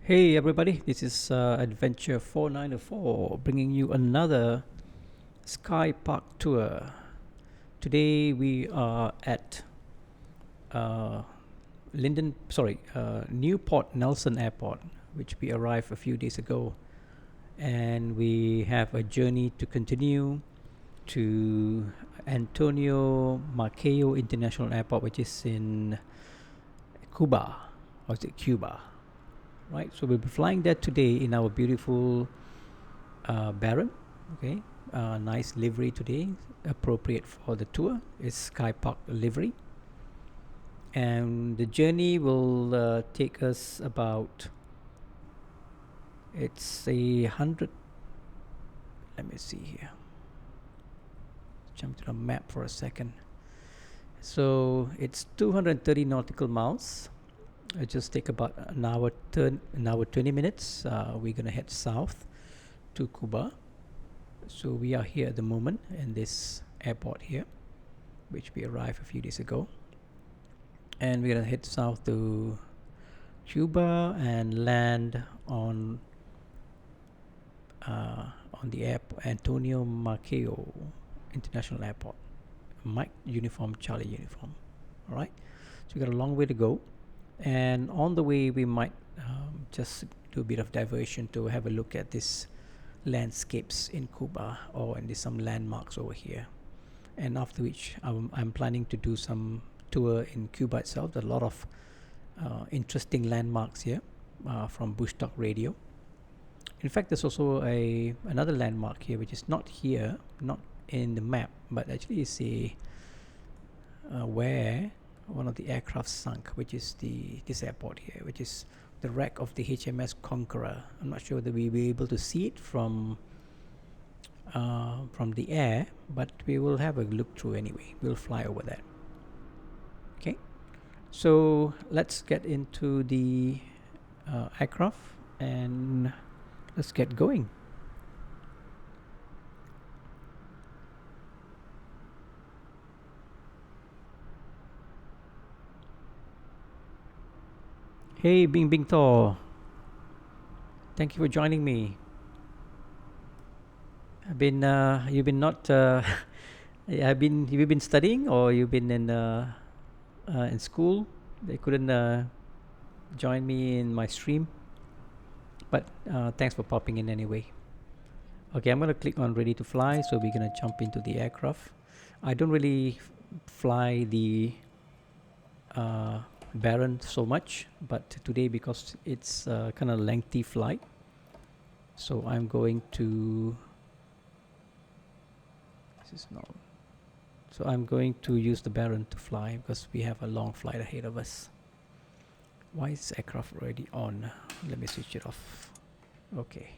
Hey everybody, this is Adventure 494 bringing you another Skypark tour. Today we are at Newport Nelson Airport, which we arrived a few days ago, and we have a journey to continue to Antonio Maceo International Airport, which is in Cuba, or is it Cuba? Right, so we'll be flying there today in our beautiful Baron. Okay, nice livery today, appropriate for the tour. It's Skypark livery, and the journey will take us about. It's 100. Let me see here. Jump to the map for a second. So it's 230 nautical miles. It just take about an hour 20 minutes. We're gonna head south to Cuba. So we are here at the moment in this airport here, which we arrived a few days ago, and we're gonna head south to Cuba and land on the Antonio Maceo International Airport. Mike uniform, Charlie uniform. All right. So we got a long way to go. And on the way we might just do a bit of diversion to have a look at these landscapes in Cuba, or in some landmarks over here, and after which I'm planning to do some tour in Cuba itself. There's a lot of interesting landmarks here from BushTalk Radio. In fact, there's also another landmark here which is not here, not in the map, but actually is where one of the aircraft sunk, which is this airport here, which is the wreck of the HMS Conqueror. I'm not sure whether we'll be able to see it from the air, but we will have a look through anyway. We'll fly over that. Okay, so let's get into the aircraft and let's get going. Hey, Bing Bing To. Thank you for joining me. You've been not, you've been studying, or you've been in school? They couldn't join me in my stream, but thanks for popping in anyway. Okay, I'm gonna click on ready to fly, so we're gonna jump into the aircraft. I don't really fly the Baron so much, but today, because it's kind of lengthy flight, so I'm going to I'm going to use the Baron to fly, because we have a long flight ahead of us. Why is aircraft already on? Let me switch it off. Okay,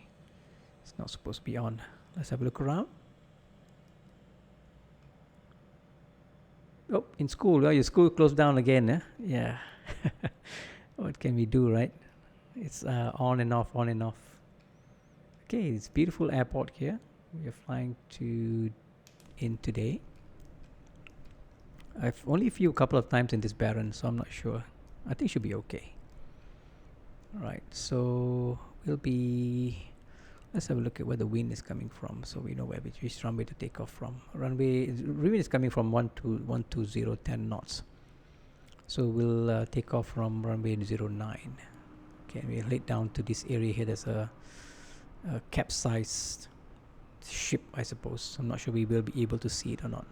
it's not supposed to be on. Let's have a look around. Oh, in school. Well, your school closed down again, eh? Yeah. What can we do, right? It's on and off, on and off. Okay, it's beautiful airport here. We are flying in today. I've only flew a couple of times in this Baron, so I'm not sure. I think it should be okay. Alright, so let's have a look at where the wind is coming from, so we know which runway to take off from. Wind is coming from 120, 10 knots. So we'll take off from runway 09. Okay, we'll head down to this area here. There's a capsized ship, I suppose. I'm not sure we will be able to see it or not.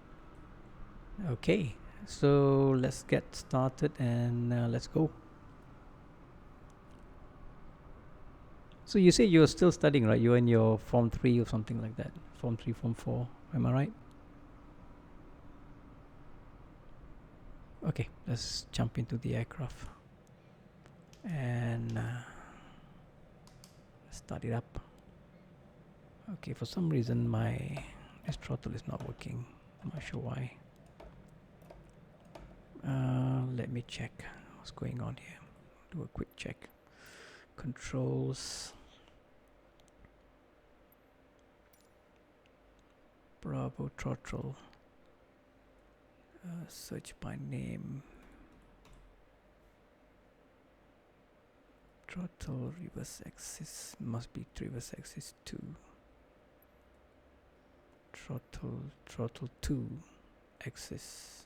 Okay, so let's get started and let's go. So you say you're still studying, right? You're in your Form 3 or something like that. Form 3, Form 4. Am I right? Okay, let's jump into the aircraft. And start it up. Okay, for some reason this throttle is not working. I'm not sure why. Let me check what's going on here. Do a quick check. Controls. Bravo throttle. Search by name. Throttle reverse axis must be reverse axis 2. Throttle 2 axis.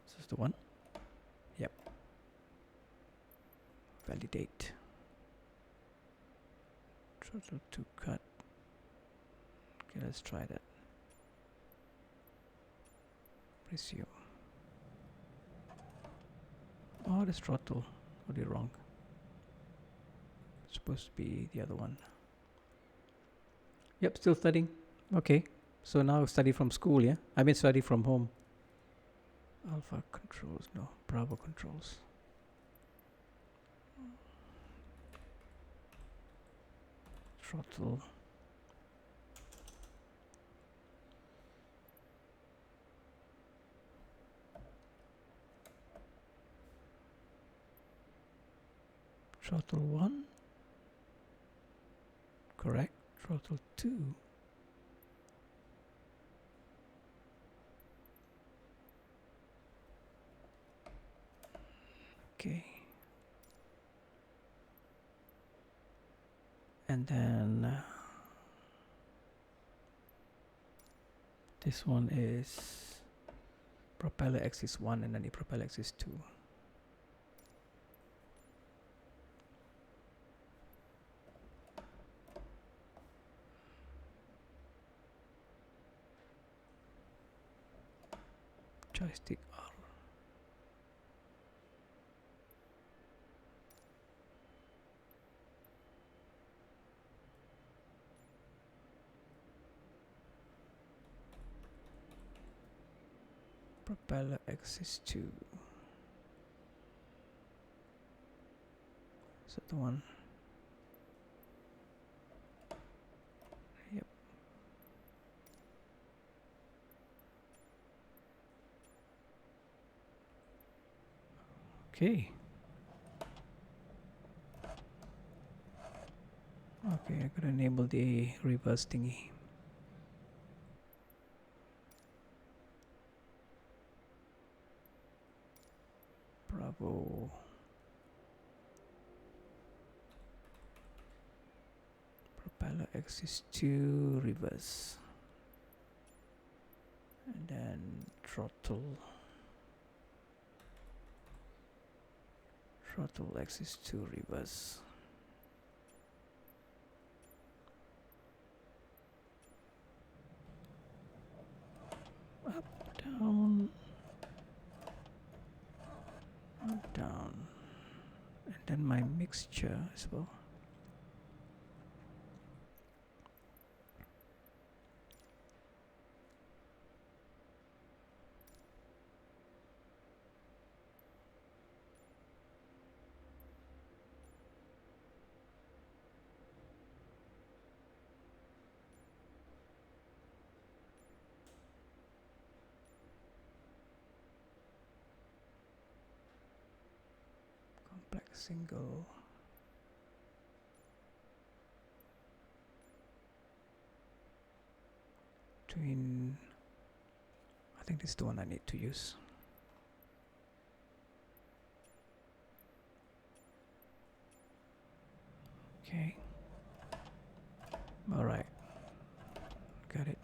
This is the one. Yep. Validate. Throttle 2 cut. Okay, let's try that. Resume. Oh, this throttle. I did wrong. It's supposed to be the other one. Yep, still studying. Okay. So now study from school, yeah? I mean study from home. Alpha controls, no. Bravo controls. Throttle. Throttle 1. Correct. Throttle 2. Okay. And then this one is propeller axis 1 and then the propeller axis 2. Joystick R. Propeller axis 2. Is that the one? Yep. Okay. Okay, I gotta enable the reverse thingy. Bravo. Propeller axis 2 reverse. And then throttle. Throttle axis 2 reverse. Up, down. Up, down. And then my mixture as well. Single. Twin. I think this is the one I need to use. Okay. All right. Got it.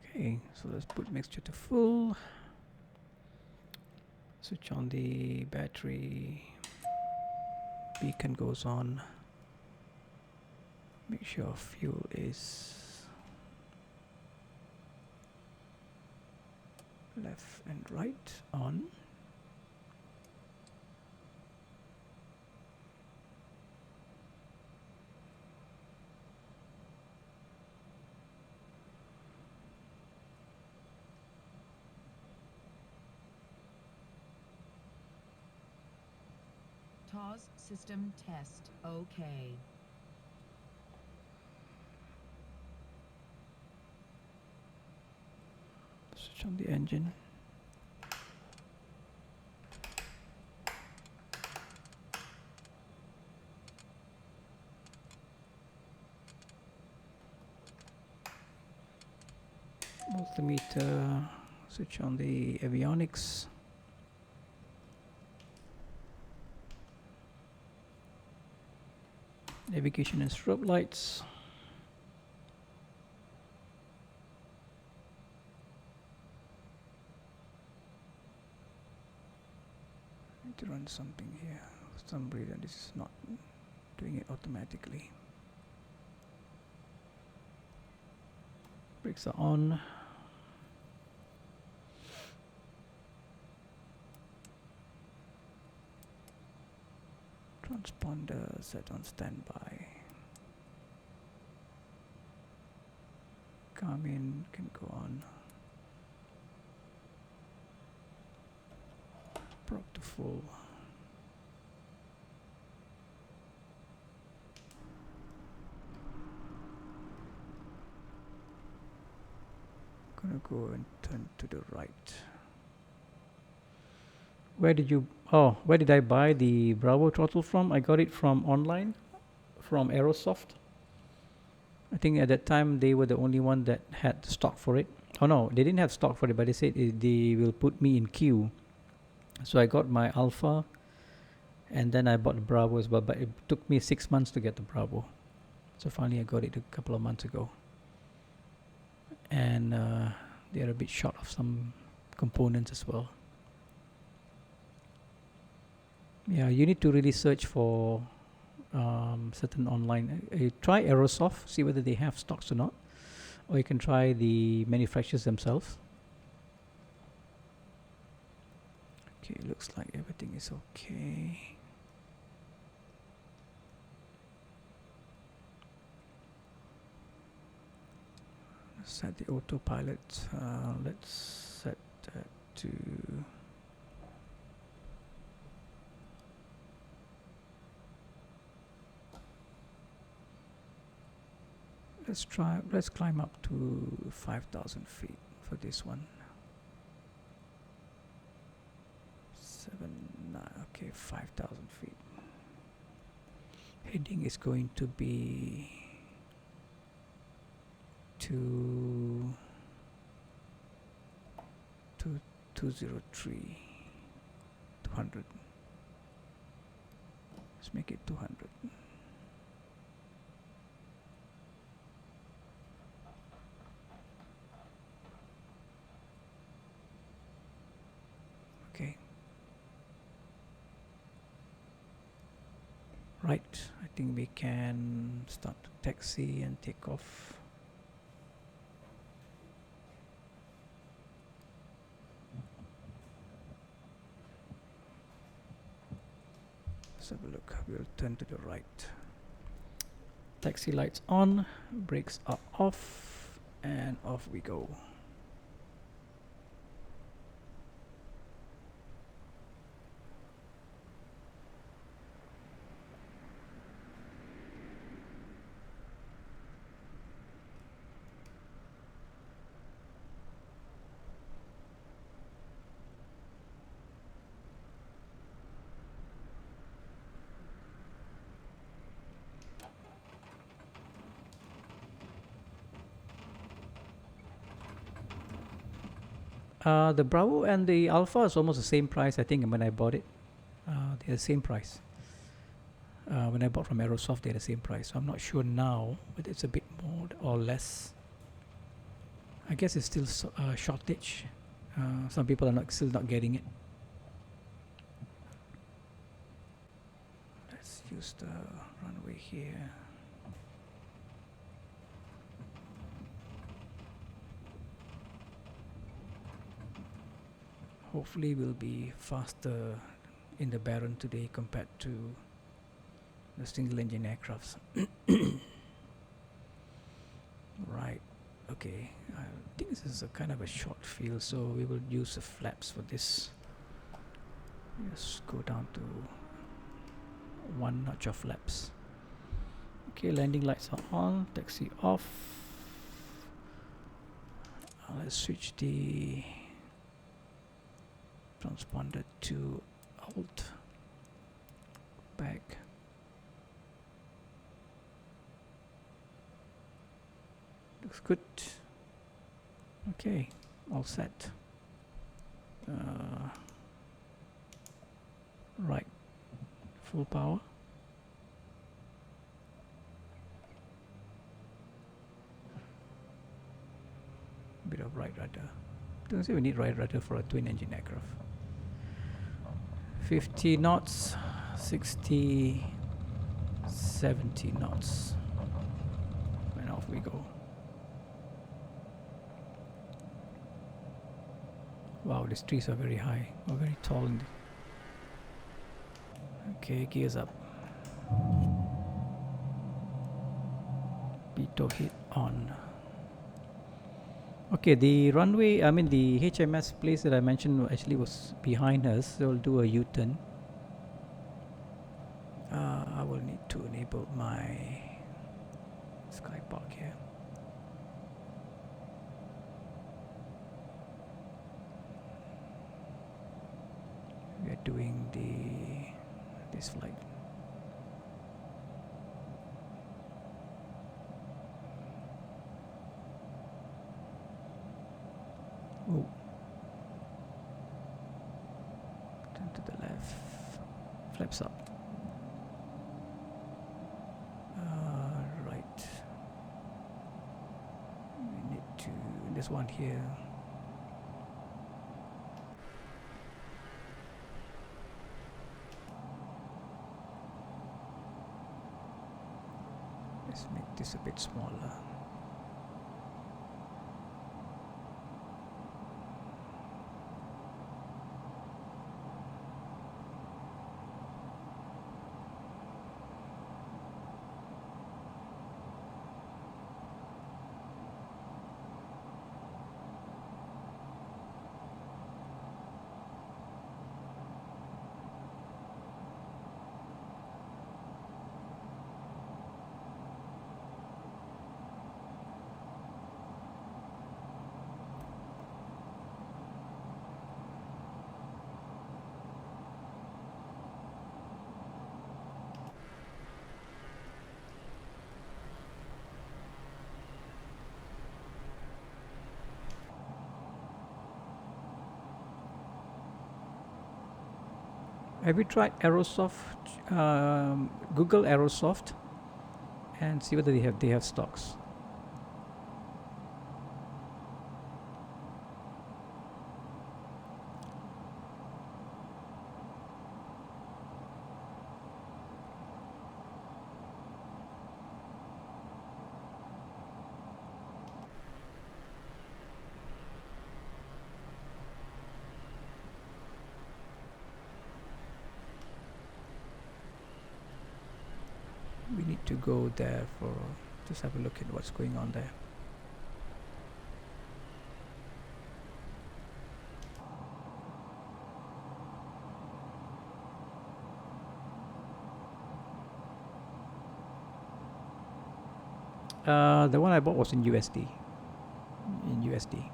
Okay, so let's put mixture to full. Switch on the battery. Beacon goes on. Make sure fuel is left and right on. TOS system test. Okay. Switch on the engine. Multimeter. Switch on the avionics. Navigation and strobe lights. Need to run something here. For some reason this is not doing it automatically. Brakes are on. Transponder set on standby. Garmin can go on. Prop to full. Gonna go and turn to the right. Where did I buy the Bravo throttle from? I got it from online, from Aerosoft. I think at that time they were the only one that had stock for it. Oh no, they didn't have stock for it, but they said they will put me in queue. So I got my Alpha, and then I bought the Bravo as well, but it took me 6 months to get the Bravo. So finally I got it a couple of months ago. And they're a bit short of some components as well. Yeah, you need to really search for certain online. Try Aerosoft, see whether they have stocks or not, or you can try the manufacturers themselves. Okay, looks like everything is okay. Set the autopilot. Let's set that to let's climb up to 5,000 feet for this one. 5,000 feet. Heading is going to be to 203, 200. Let's make it 200. Okay. Right, I think we can start to taxi and take off. Let's have a look. We'll turn to the right. Taxi lights on, brakes are off, and off we go. The Bravo and the Alpha is almost the same price, I think, when I bought it. They're the same price. When I bought from Aerosoft, they're the same price. So I'm not sure now whether it's a bit more or less. I guess it's still shortage. Some people are still not getting it. Let's use the runway here. Hopefully we'll be faster in the Baron today compared to the single engine aircrafts. Right, okay, I think this is a kind of a short field, so we will use the flaps for this. Just go down to 1 notch of flaps. Okay, landing lights are on, taxi off. Let's switch the transponder to alt, back. Looks good. Okay, all set. Right, full power. don't say we need rudder for a twin engine aircraft. 50 knots, 60, 70 knots, and off we go. Wow, these trees are very high, or very tall. Okay, gears up. Pitot hit on. Okay, the runway, I mean the HMS place that I mentioned actually was behind us, so we'll do a U-turn. I will need to enable my Skypark here. We are doing this flight. Oh. Turn to the left. Flaps up. Right. We need to. This one here. Let's make this a bit smaller. Have you tried Aerosoft? Google Aerosoft and see whether they have stocks. We need to go there for just have a look at what's going on there. The one I bought was in USD. In USD.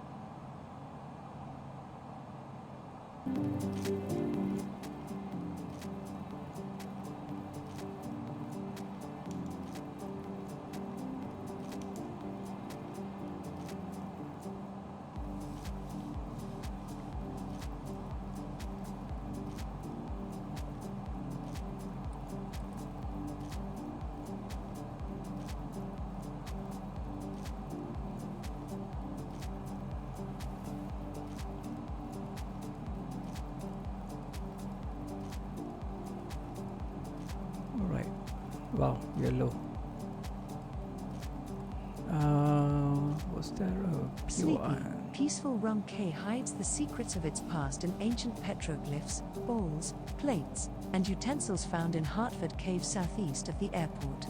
Wow, we're low. Was there a Sleepy, peaceful Rum Cay hides the secrets of its past in ancient petroglyphs, bowls, plates, and utensils found in Hartford Cave southeast of the airport.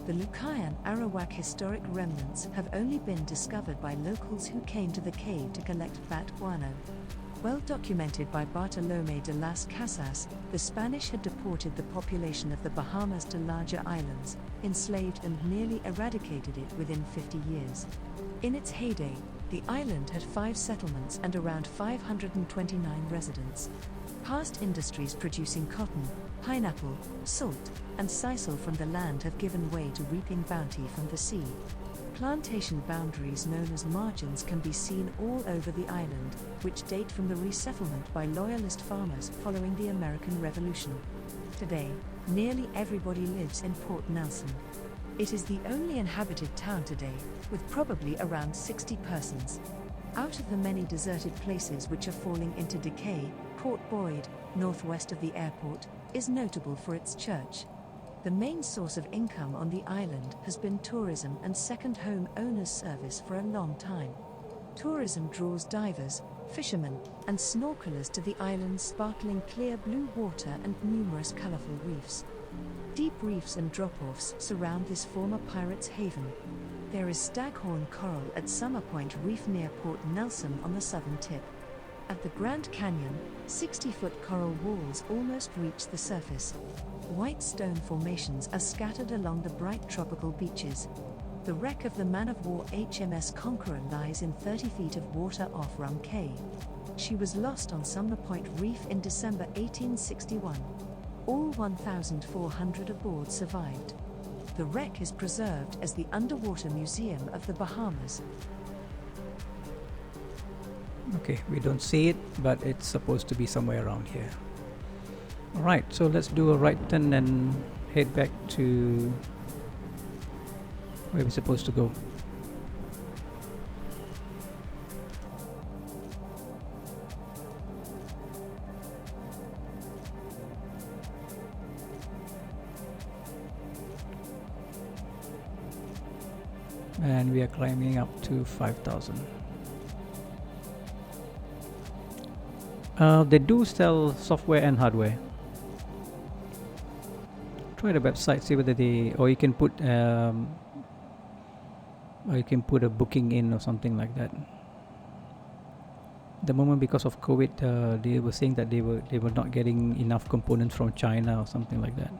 The Lucayan Arawak historic remnants have only been discovered by locals who came to the cave to collect fat guano. Well documented by Bartolomé de las Casas, the Spanish had deported the population of the Bahamas to larger islands, enslaved and nearly eradicated it within 50 years. In its heyday, the island had 5 settlements and around 529 residents. Past industries producing cotton, pineapple, salt, and sisal from the land have given way to reaping bounty from the sea. Plantation boundaries known as margins can be seen all over the island, which date from the resettlement by loyalist farmers following the American Revolution. Today, nearly everybody lives in Port Nelson. It is the only inhabited town today, with probably around 60 persons. Out of the many deserted places which are falling into decay, Port Boyd, northwest of the airport, is notable for its church. The main source of income on the island has been tourism and second home owners service for a long time. Tourism draws divers, fishermen, and snorkelers to the island's sparkling clear blue water and numerous colorful reefs. Deep reefs and drop-offs surround this former pirates' haven. There is staghorn coral at Summer Point Reef near Port Nelson on the southern tip. At the Grand Canyon, 60-foot coral walls almost reach the surface. White stone formations are scattered along the bright tropical beaches. The wreck of the man-of-war HMS Conqueror lies in 30 feet of water off Rum Cay. She was lost on Summer Point Reef in December 1861. All 1,400 aboard survived. The wreck is preserved as the Underwater Museum of the Bahamas. Okay, we don't see it, but it's supposed to be somewhere around here. Alright, so let's do a right turn and head back to where we're supposed to go. And we are climbing up to 5,000. They do sell software and hardware. Try the website, see whether they, or you can put a booking in or something like that. The moment, because of COVID, they were saying that they were not getting enough components from China or something like that.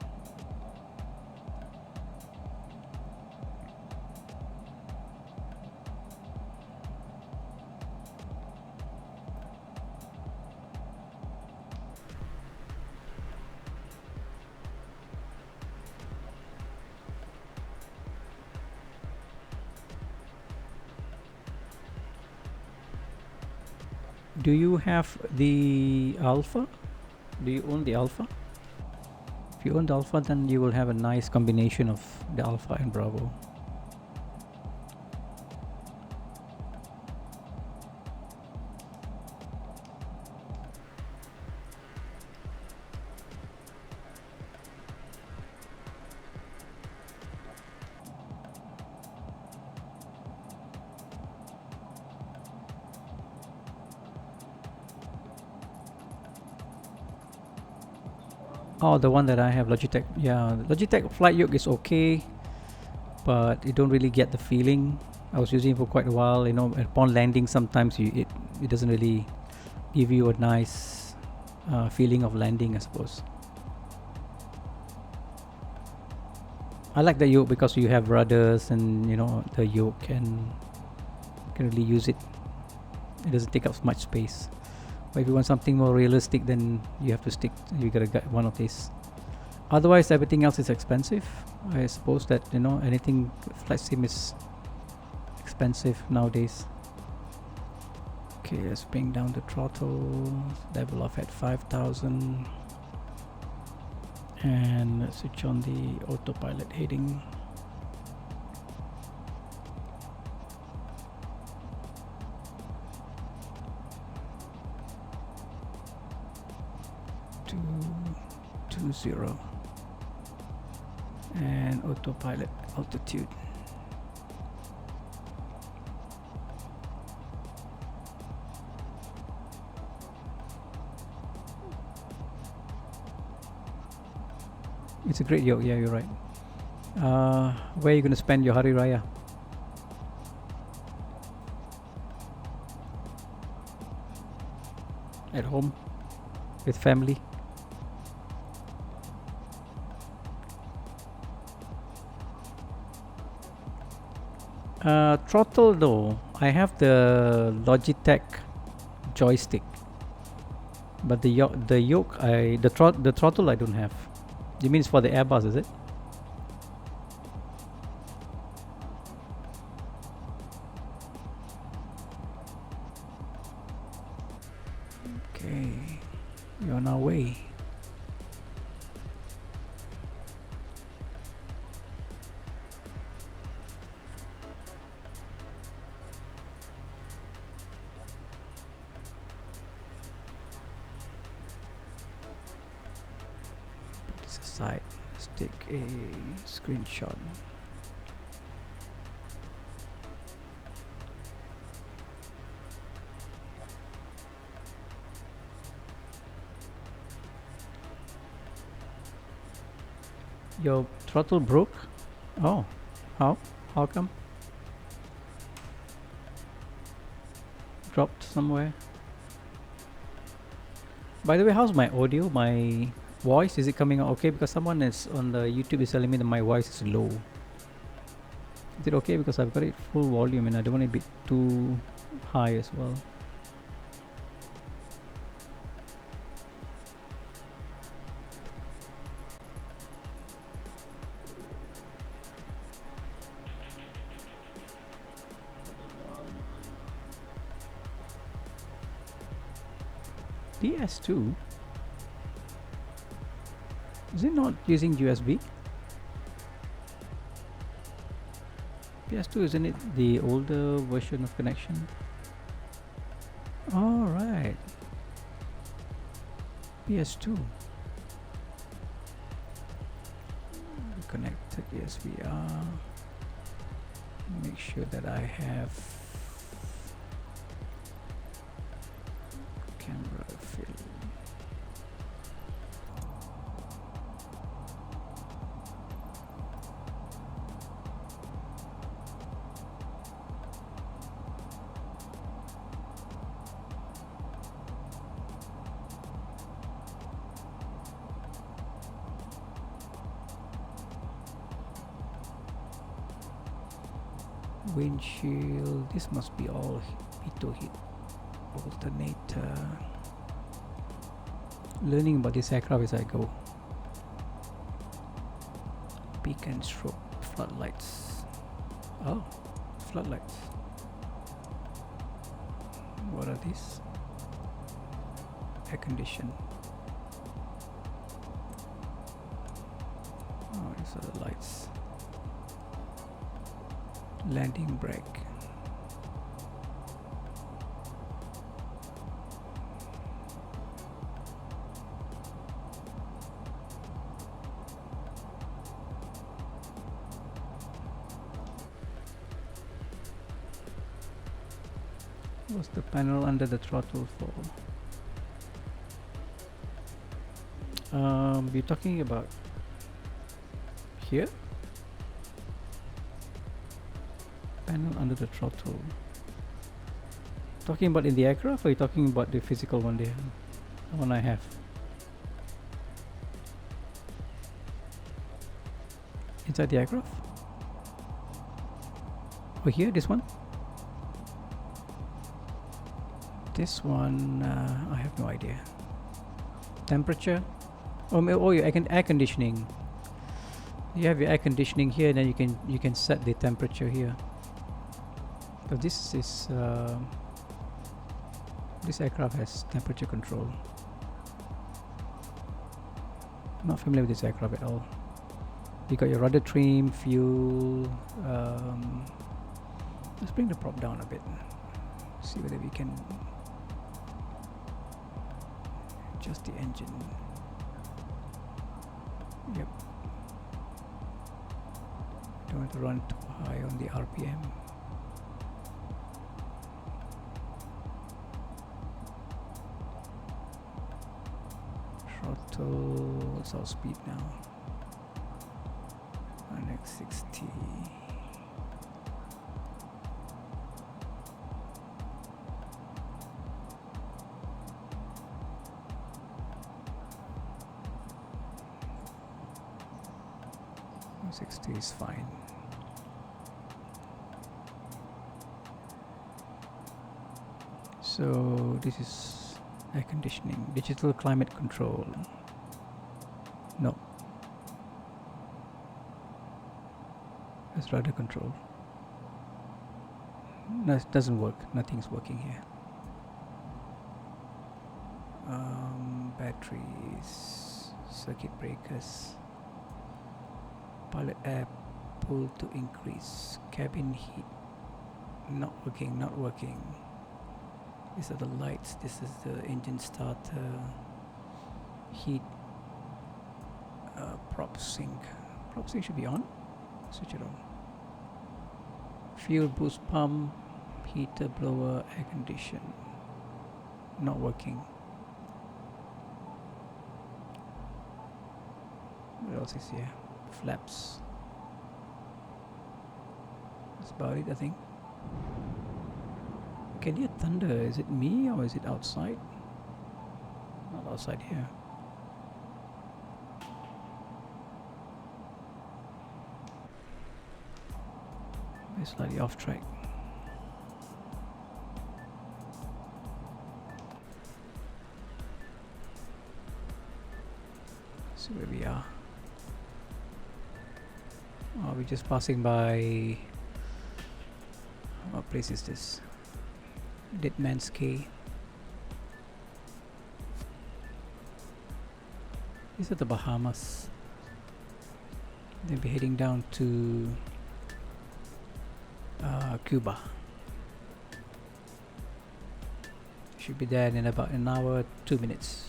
Do you have the Alpha? Do you own the Alpha? If you own the Alpha, then you will have a nice combination of the Alpha and Bravo. Oh, the one that I have, Logitech. Yeah, Logitech Flight Yoke is okay, but you don't really get the feeling. I was using it for quite a while. You know, upon landing, sometimes it doesn't really give you a nice feeling of landing, I suppose. I like the yoke because you have rudders and you know the yoke, and you can really use it. It doesn't take up much space. But if you want something more realistic, then you have to you gotta get one of these. Otherwise, everything else is expensive. I suppose that, you know, anything flight sim is expensive nowadays. Okay, let's bring down the throttle, level off at 5,000. And let's switch on the autopilot heading. Zero and autopilot altitude. It's a great yoke, yeah, you're right. Where are you going to spend your Hari Raya? At home? With family? Throttle though, I have the Logitech joystick, but the throttle I don't have. You mean it's for the Airbus, is it? Okay, you're on our way. side. Let's take a screenshot. Your throttle broke? Oh, how? How come? Dropped somewhere? By the way, how's my audio? My voice, is it coming out okay? Because someone is on the YouTube is telling me that my voice is low. Is it okay? Because I've got it full volume and I don't want it to be too high as well. DS2? Is it not using USB? PS2, isn't it the older version of connection? Alright. PS2. Connected SVR. Make sure that I have camera fill. Windshield, this must be all pitot heat alternator. Learning about this aircraft as I go. Beacon stroke floodlights. Oh, floodlights. What are these? Air condition. Oh, these are the lights. Landing brake. What's the panel under the throttle for? We're talking about here? Panel under the throttle. Talking about in the aircraft, or are you talking about the physical one there? The one I have. Inside the aircraft? Oh, here, this one? This one, I have no idea. Temperature? Oh, your air conditioning. You have your air conditioning here, then you can set the temperature here. So this is this aircraft has temperature control. I'm not familiar with this aircraft at all. You got your rudder trim, fuel. Let's bring the prop down a bit. See whether we can adjust the engine. Yep. Don't want to run too high on the RPM. Throttle, what's our speed now? 160. Is fine. So this is air conditioning, digital climate control. No, that's rudder control. No, it doesn't work. Nothing's working here. Batteries, circuit breakers. Pilot air pull to increase. Cabin heat. Not working, not working. These are the lights. This is the engine starter. Heat. Prop sync. Prop sync should be on. Switch it on. Fuel boost pump, heater, blower, air condition. Not working. What else is here? Flaps. That's about it, I think. Can you hear thunder? Is it me or is it outside? Not outside here. We're slightly off track. See where we are. Oh, we're just passing by. What place is this? Dead Man's Cay. These are the Bahamas. They'll be heading down to Cuba. Should be there in about an hour, 2 minutes.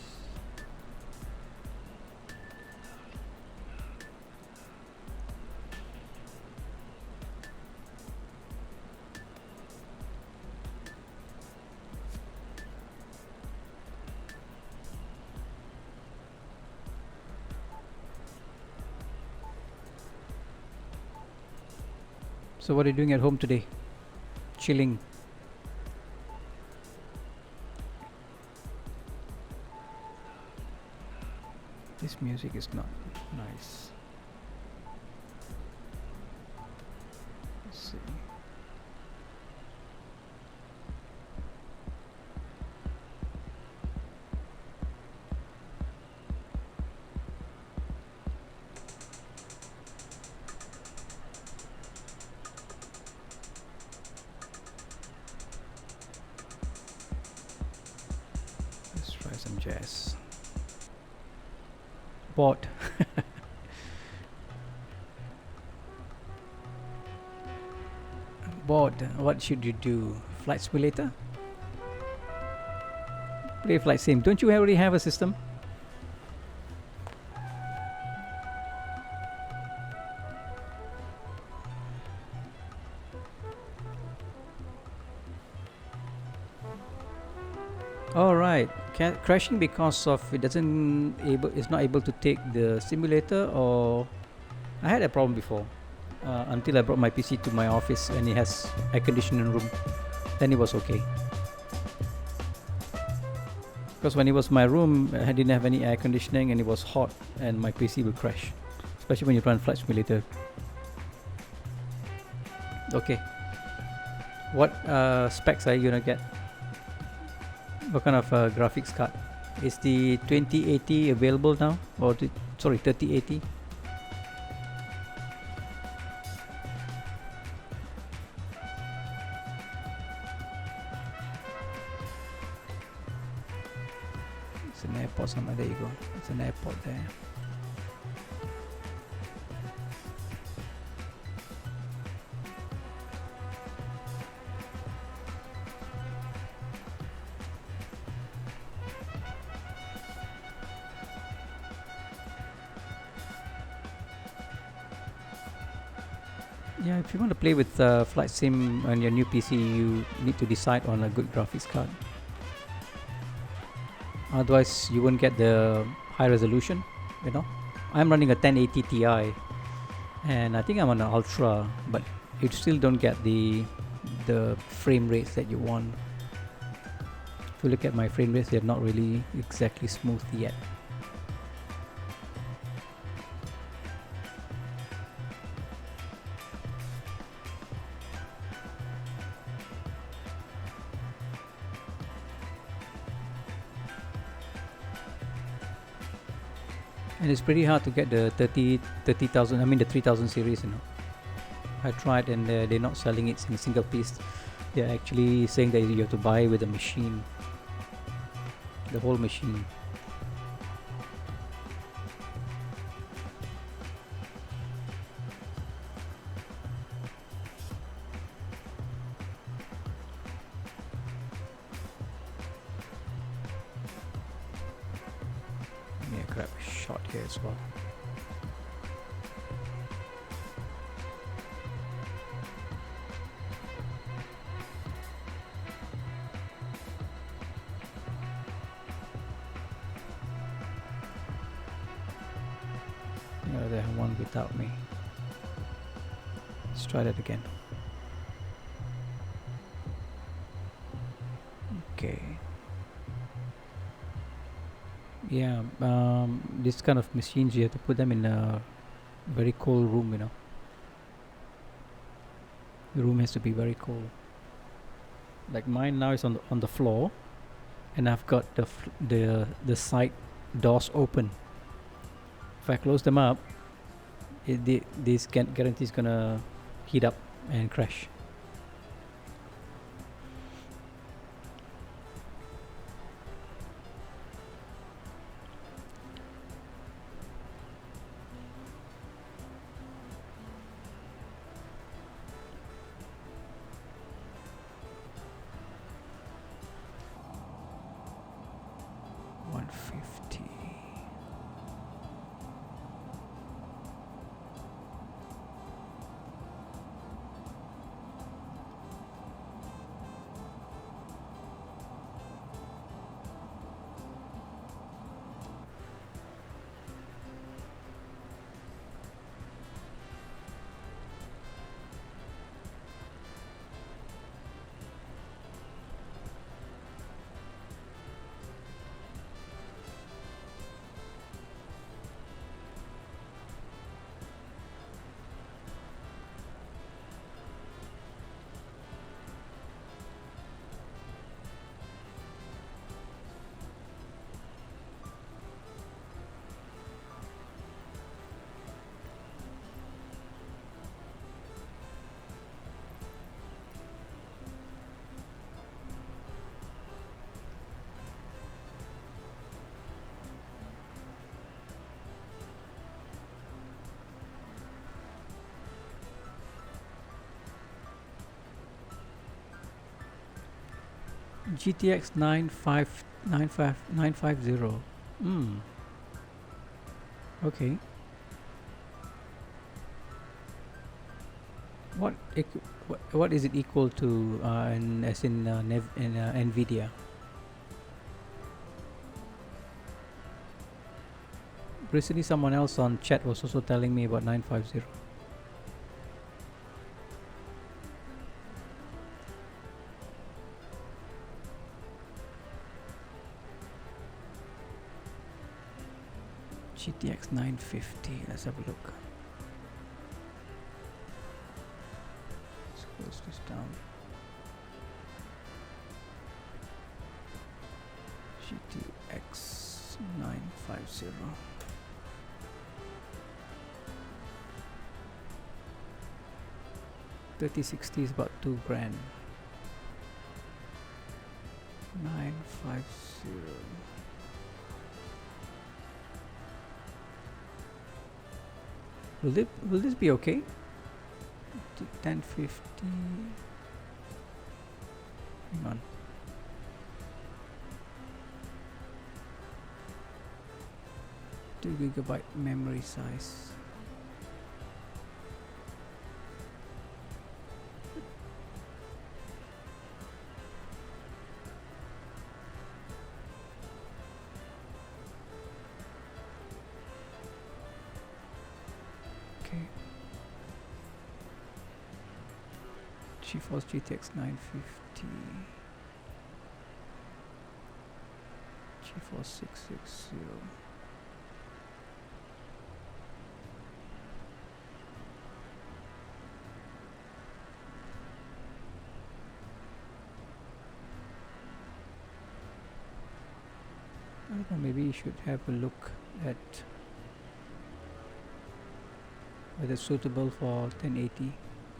So what are you doing at home today? Chilling. This music is not nice. Let's see. Some jazz. Bored. Bored. What should you do? Flight simulator? Play flight sim. Don't you already have a system? All right. Crashing because of it's not able to take the simulator, or I had a problem before until I brought my PC to my office and it has air conditioning room. Then it was okay. Because when it was my room, I didn't have any air conditioning and it was hot and my PC will crash, especially when you run flight simulator. Okay. What specs are you gonna get? What kind of graphics card? Is the 2080 available now? Or 3080? It's an airport somewhere. There you go. It's an airport there. Yeah, if you want to play with Flight Sim on your new PC, you need to decide on a good graphics card. Otherwise, you won't get the high resolution, you know. I'm running a 1080 Ti, and I think I'm on an Ultra, but you still don't get the frame rates that you want. If you look at my frame rates, they're not really exactly smooth yet. And it's pretty hard to get the 30,000, I mean the 3000 series, you know. I tried and they're not selling it in a single piece. They're actually saying that you have to buy with a machine, the whole machine. Let me grab a shot here as well. They have one without me. Let's try that again. Okay. Yeah, this kind of machines, you have to put them in a very cold room, you know. The room has to be very cold. Like mine now is on the floor, and I've got the side doors open. If I close them up, this guarantee is gonna heat up and crash. GTX 950. Okay. What is it equal to as in NVIDIA? Recently someone else on chat was also telling me about 950. GTX 950, let's have a look. Let's close this down. GTX 950. 3060 is about $2 grand. 950. Will this be okay? 1050. Hang on. Two gigabyte memory size. GeForce GTX 950, GeForce 660. I don't know, maybe you should have a look at whether it's suitable for 1080.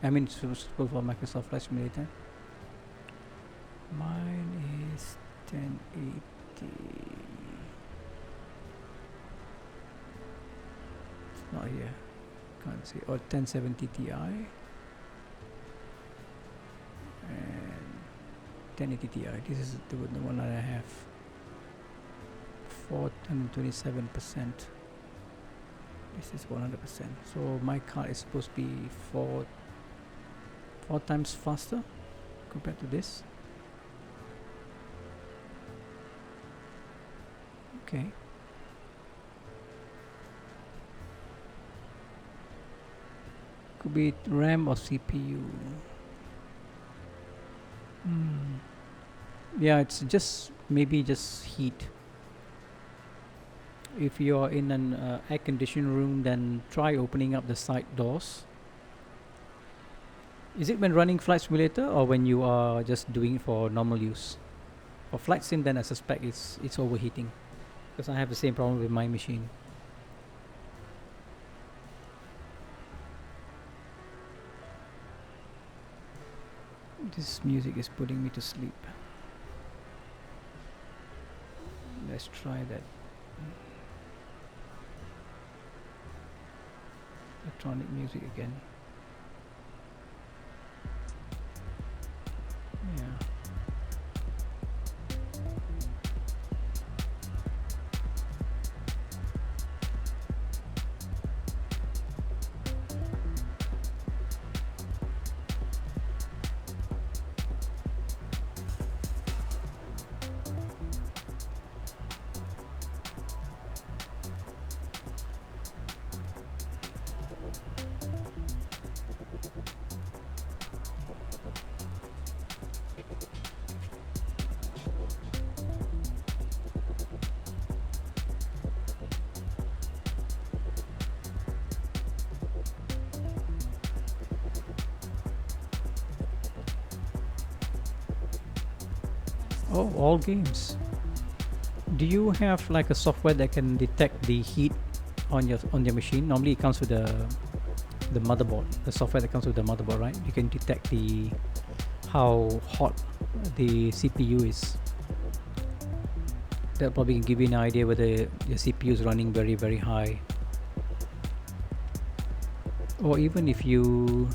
I mean, suitable for Microsoft Flight Simulator. Mine is 1080. It's not here. Can't see. Or 1070 Ti. And 1080 Ti. This is the one that I have. 427%. This is 100%. So my card is supposed to be 4 times faster compared to this. Okay. Could be RAM or CPU. Yeah, it's just maybe just heat. If you are in an air conditioned room, then try opening up the side doors. Is it when running flight simulator or when you are just doing it for normal use? For flight sim, then I suspect it's overheating, because I have the same problem with my machine. This music is putting me to sleep. Let's try that. Electronic music again. Yeah. Oh, all games. Do you have like a software that can detect the heat on your machine? Normally it comes with the motherboard, the software that comes with the motherboard, right? You can detect the how hot the CPU is. That probably can give you an idea whether your CPU is running very, very high. Or even if you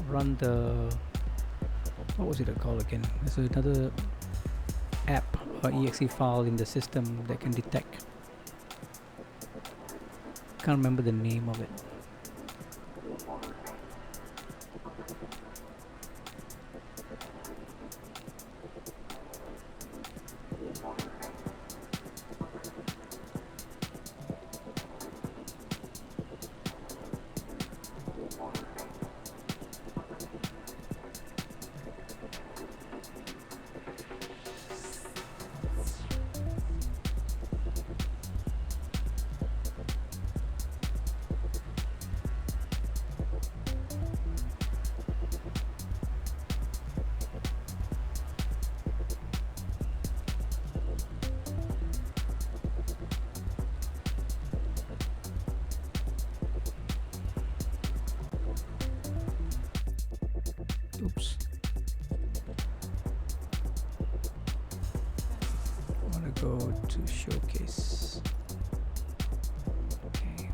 run the, what was it called again? There's another app or exe file in the system that can detect. Can't remember the name of it. Oops. I want to go to showcase. Okay.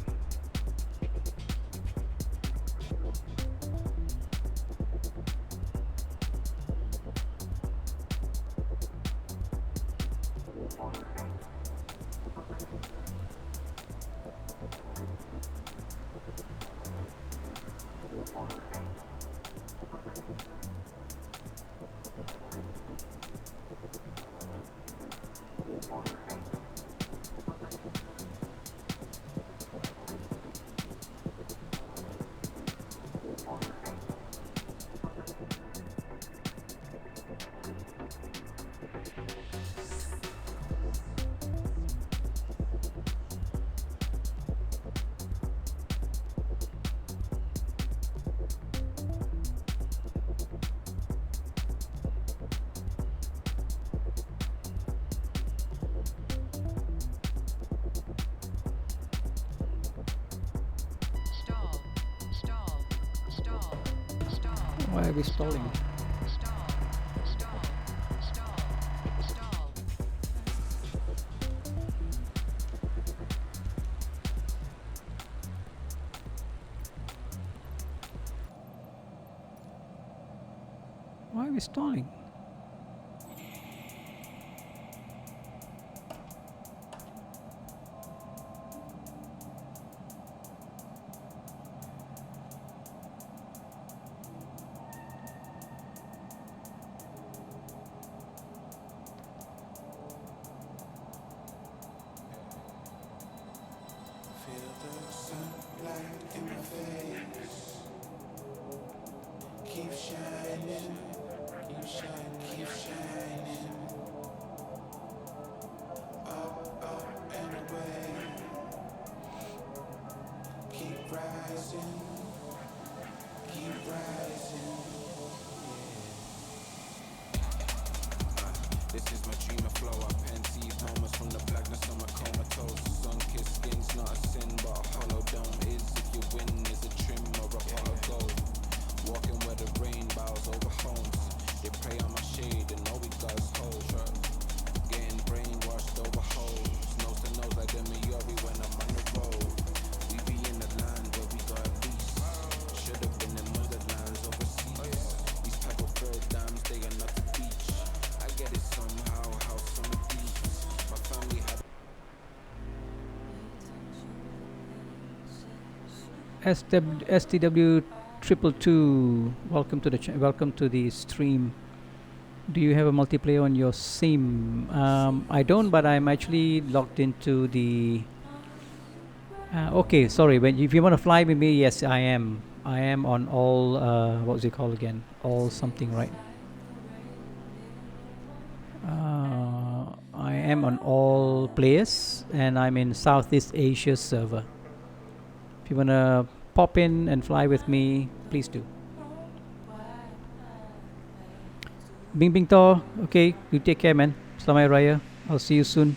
Why are we stalling? Why are we stalling? Feel the sunlight in my face. This is my dream of flow. I conceive moments from the blackness of my comatose. Sun-kissed skin's not a sin, but a hollow dome is. If you win, is a trim or a pot of gold. Walking where the rain bows over homes. They pray on my shade and know we got us hold. Getting brainwashed over holes. Nose to nose like them MYRP when I'm on the road. We be in the land where we got beast. Should've been in motherlands overseas. These type of bird dams, they are not the beach. I get it somehow, house on the beach. My family had STW 222, welcome to the welcome to the stream. Do you have a multiplayer on your sim? I don't, but I'm actually logged into the okay, sorry, if you want to fly with me, yes, I am on all what was it called again, all something, right? I am on all players, and I'm in Southeast Asia server. If you want to pop in and fly with me, please do. Bing Bing To, okay, you take care, man. Selamat Raya. I'll see you soon.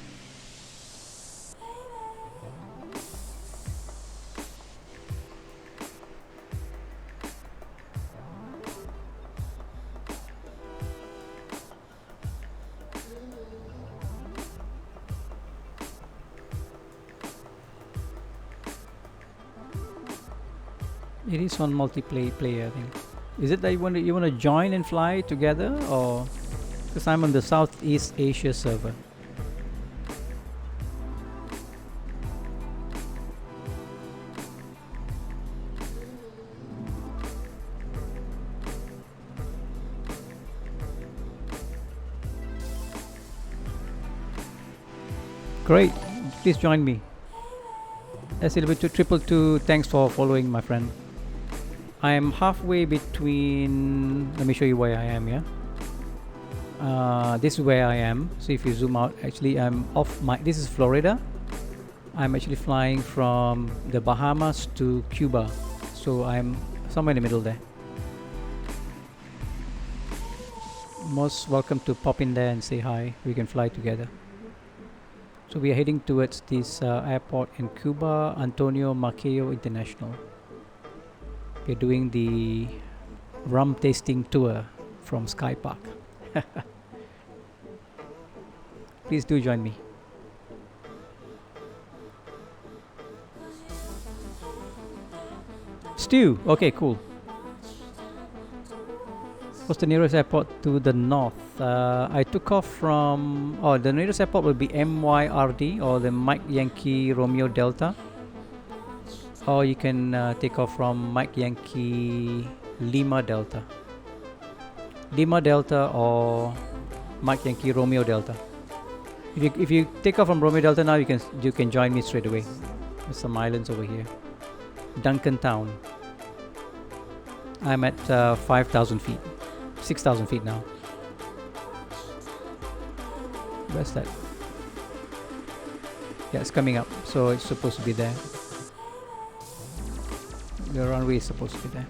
It is on multiplayer, I think. Is it that you want to join and fly together, or because I'm on the Southeast Asia server? Great, please join me. SLW222, thanks for following, my friend. I am halfway between. Let me show you where I am. Yeah. This is where I am. So if you zoom out, actually, I'm off my. This is Florida. I'm actually flying from the Bahamas to Cuba. So I'm somewhere in the middle there. Most welcome to pop in there and say hi. We can fly together. So we are heading towards this airport in Cuba, Antonio Maceo International. We're doing the rum tasting tour from Skypark. Please do join me. Stew, okay, cool. What's the nearest airport to the north? I took off from, the nearest airport will be MYRD, or the Mike Yankee Romeo Delta. Or you can take off from Mike Yankee Lima Delta. Lima Delta or Mike Yankee Romeo Delta. If you take off from Romeo Delta now, you can join me straight away. There's some islands over here. Duncan Town. I'm at 5,000 feet. 6,000 feet now. Where's that? Yeah, it's coming up, so it's supposed to be there. The runway is supposed to be there.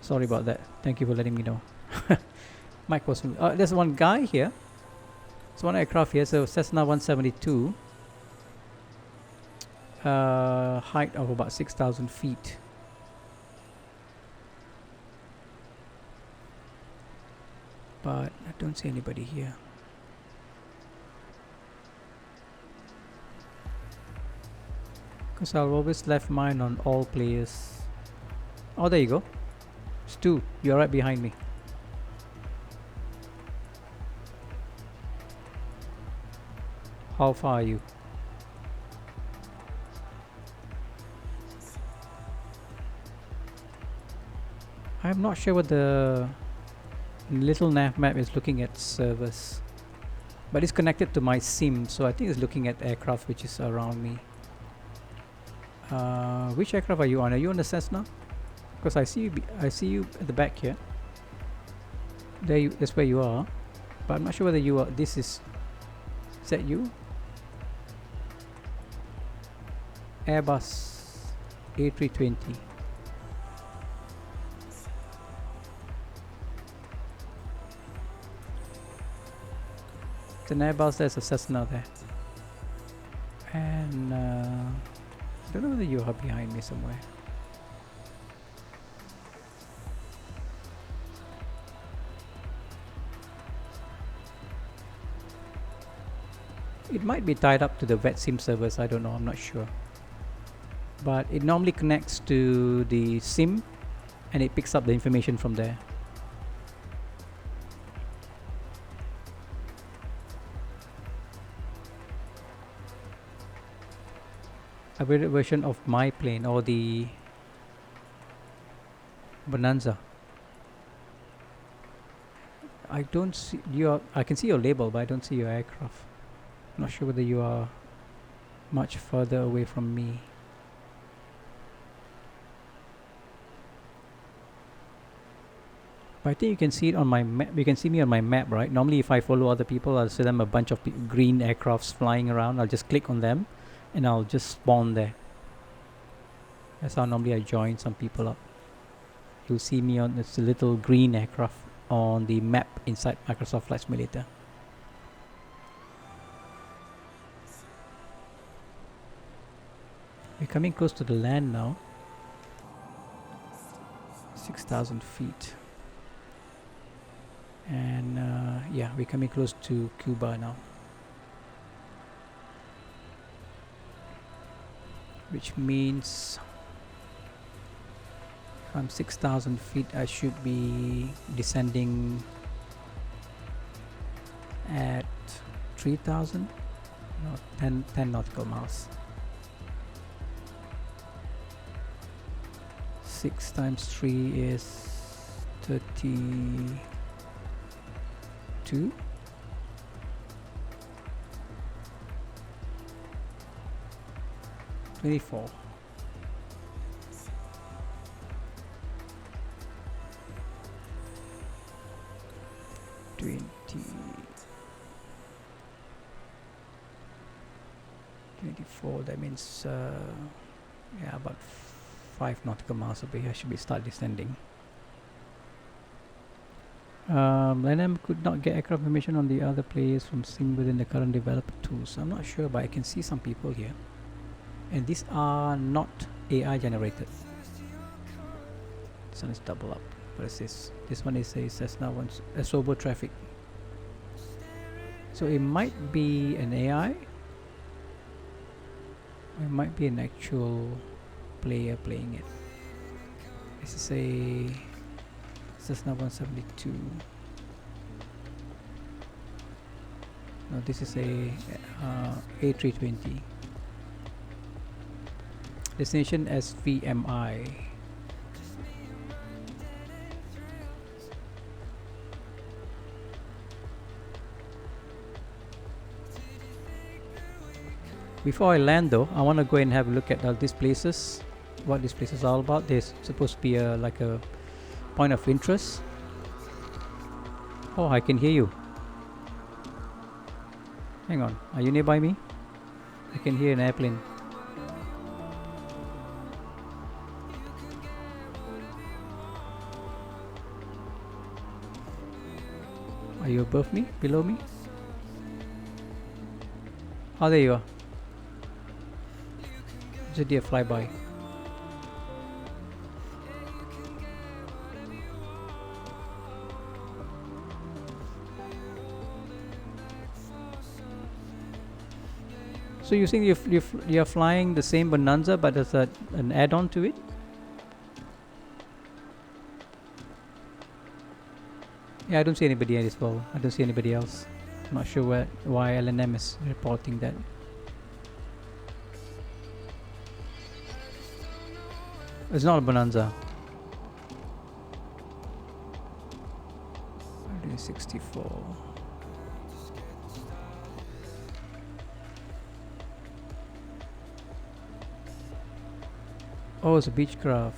Sorry about that. Thank you for letting me know. Mike was. There's one guy here. There's one aircraft here. So Cessna 172. Height of about 6,000 feet. But I don't see anybody here. Because I've always left mine on all players. Oh, there you go. Stu, you're right behind me. How far are you? I'm not sure what the little nav map is looking at servers, but it's connected to my sim, so I think it's looking at aircraft which is around me. Which aircraft are you on? Are you on the Cessna? Because I see you at the back here. That's where you are, but I'm not sure whether you are. Is that you? Airbus A320. It's an Airbus. There's a Cessna there, and I don't know whether you are behind me somewhere. It might be tied up to the VetSim servers, I don't know, I'm not sure. But it normally connects to the sim and it picks up the information from there. A version of my plane or the Bonanza. I don't see your. I can see your label, but I don't see your aircraft. Not sure whether you are much further away from me. But I think you can see it on my map. You can see me on my map, right? Normally, if I follow other people, I'll see them a bunch of green aircrafts flying around. I'll just click on them, and I'll just spawn there. That's how normally I join some people up. You'll see me on this little green aircraft on the map inside Microsoft Flight Simulator. We're coming close to the land now. 6,000 feet. And yeah, we're coming close to Cuba now. Which means from 6,000 feet I should be descending at 3,000, no, 10 nautical miles. 6 times 3 is 32. 24. 24, that means yeah, about 5 nautical miles over here. I should be start descending. LNM could not get aircraft information on the other players from sim within the current developer tools. I'm not sure, but I can see some people here, and these are not AI generated. This one is double up. What is this? This one is a Cessna Sobo traffic. So it might be an AI. It might be an actual player playing it. This is a Cessna 172. No, this is a A320. Destination SVMI. Before I land though, I want to go and have a look at all these places, what these places are all about. There's supposed to be like a point of interest. Oh, I can hear you. Hang on, are you nearby me? I can hear an airplane. Are you above me? Below me? Oh, there you are. It's a deer flyby. So you think you're flying the same Bonanza, but there's an add-on to it? Yeah, I don't see anybody as well. I don't see anybody else. I'm not sure why LNM is reporting that. It's not a Bonanza. 64. Oh, it's a Beechcraft.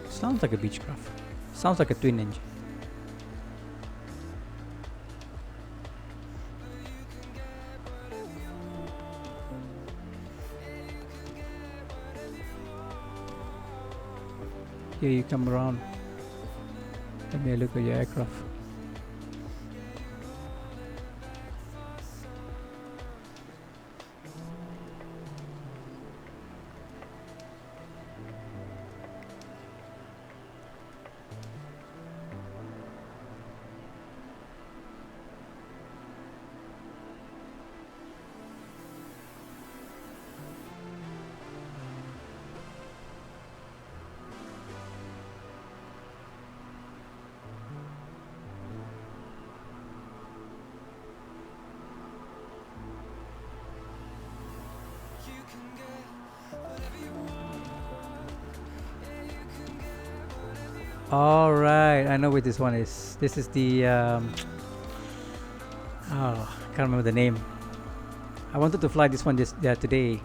Sounds like a Beechcraft. Sounds like a twin engine. Here you come around. Let me look at your aircraft. All right, I know what this one is. This is the I can't remember the name. I wanted to fly this one today.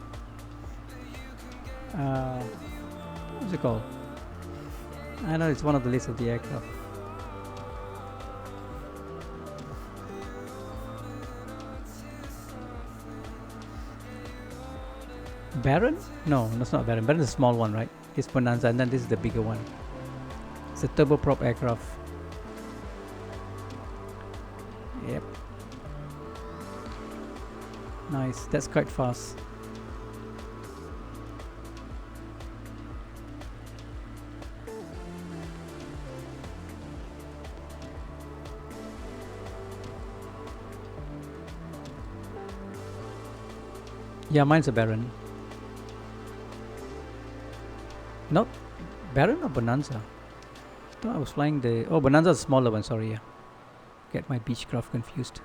What's it called? I know it's one of the list of the aircraft. Baron? No, that's not Baron. Baron is a small one, right? It's Bonanza, and then this is the bigger one. It's a turboprop aircraft. Yep. Nice. That's quite fast. Yeah, mine's a Baron. Not Baron or Bonanza? I thought I was flying the... Oh, Bonanza is a smaller one, sorry, yeah. Get my Beechcraft confused.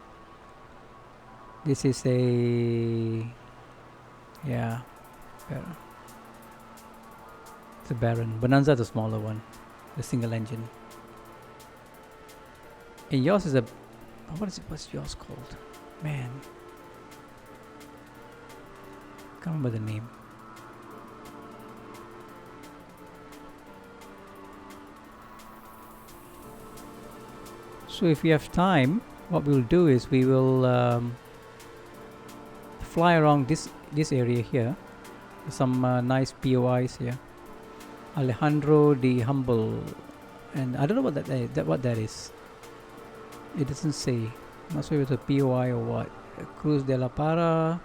This is a... Yeah, Baron. It's a Baron. Bonanza is the smaller one. The single engine. And yours is a... What's yours called? Man. Can't remember the name. So if we have time, what we'll do is we will fly around this area here. Some nice POIs here. Alejandro the Humble, and I don't know what that is. It doesn't say. I'm not sure if it's a POI or what. Cruz de la Para,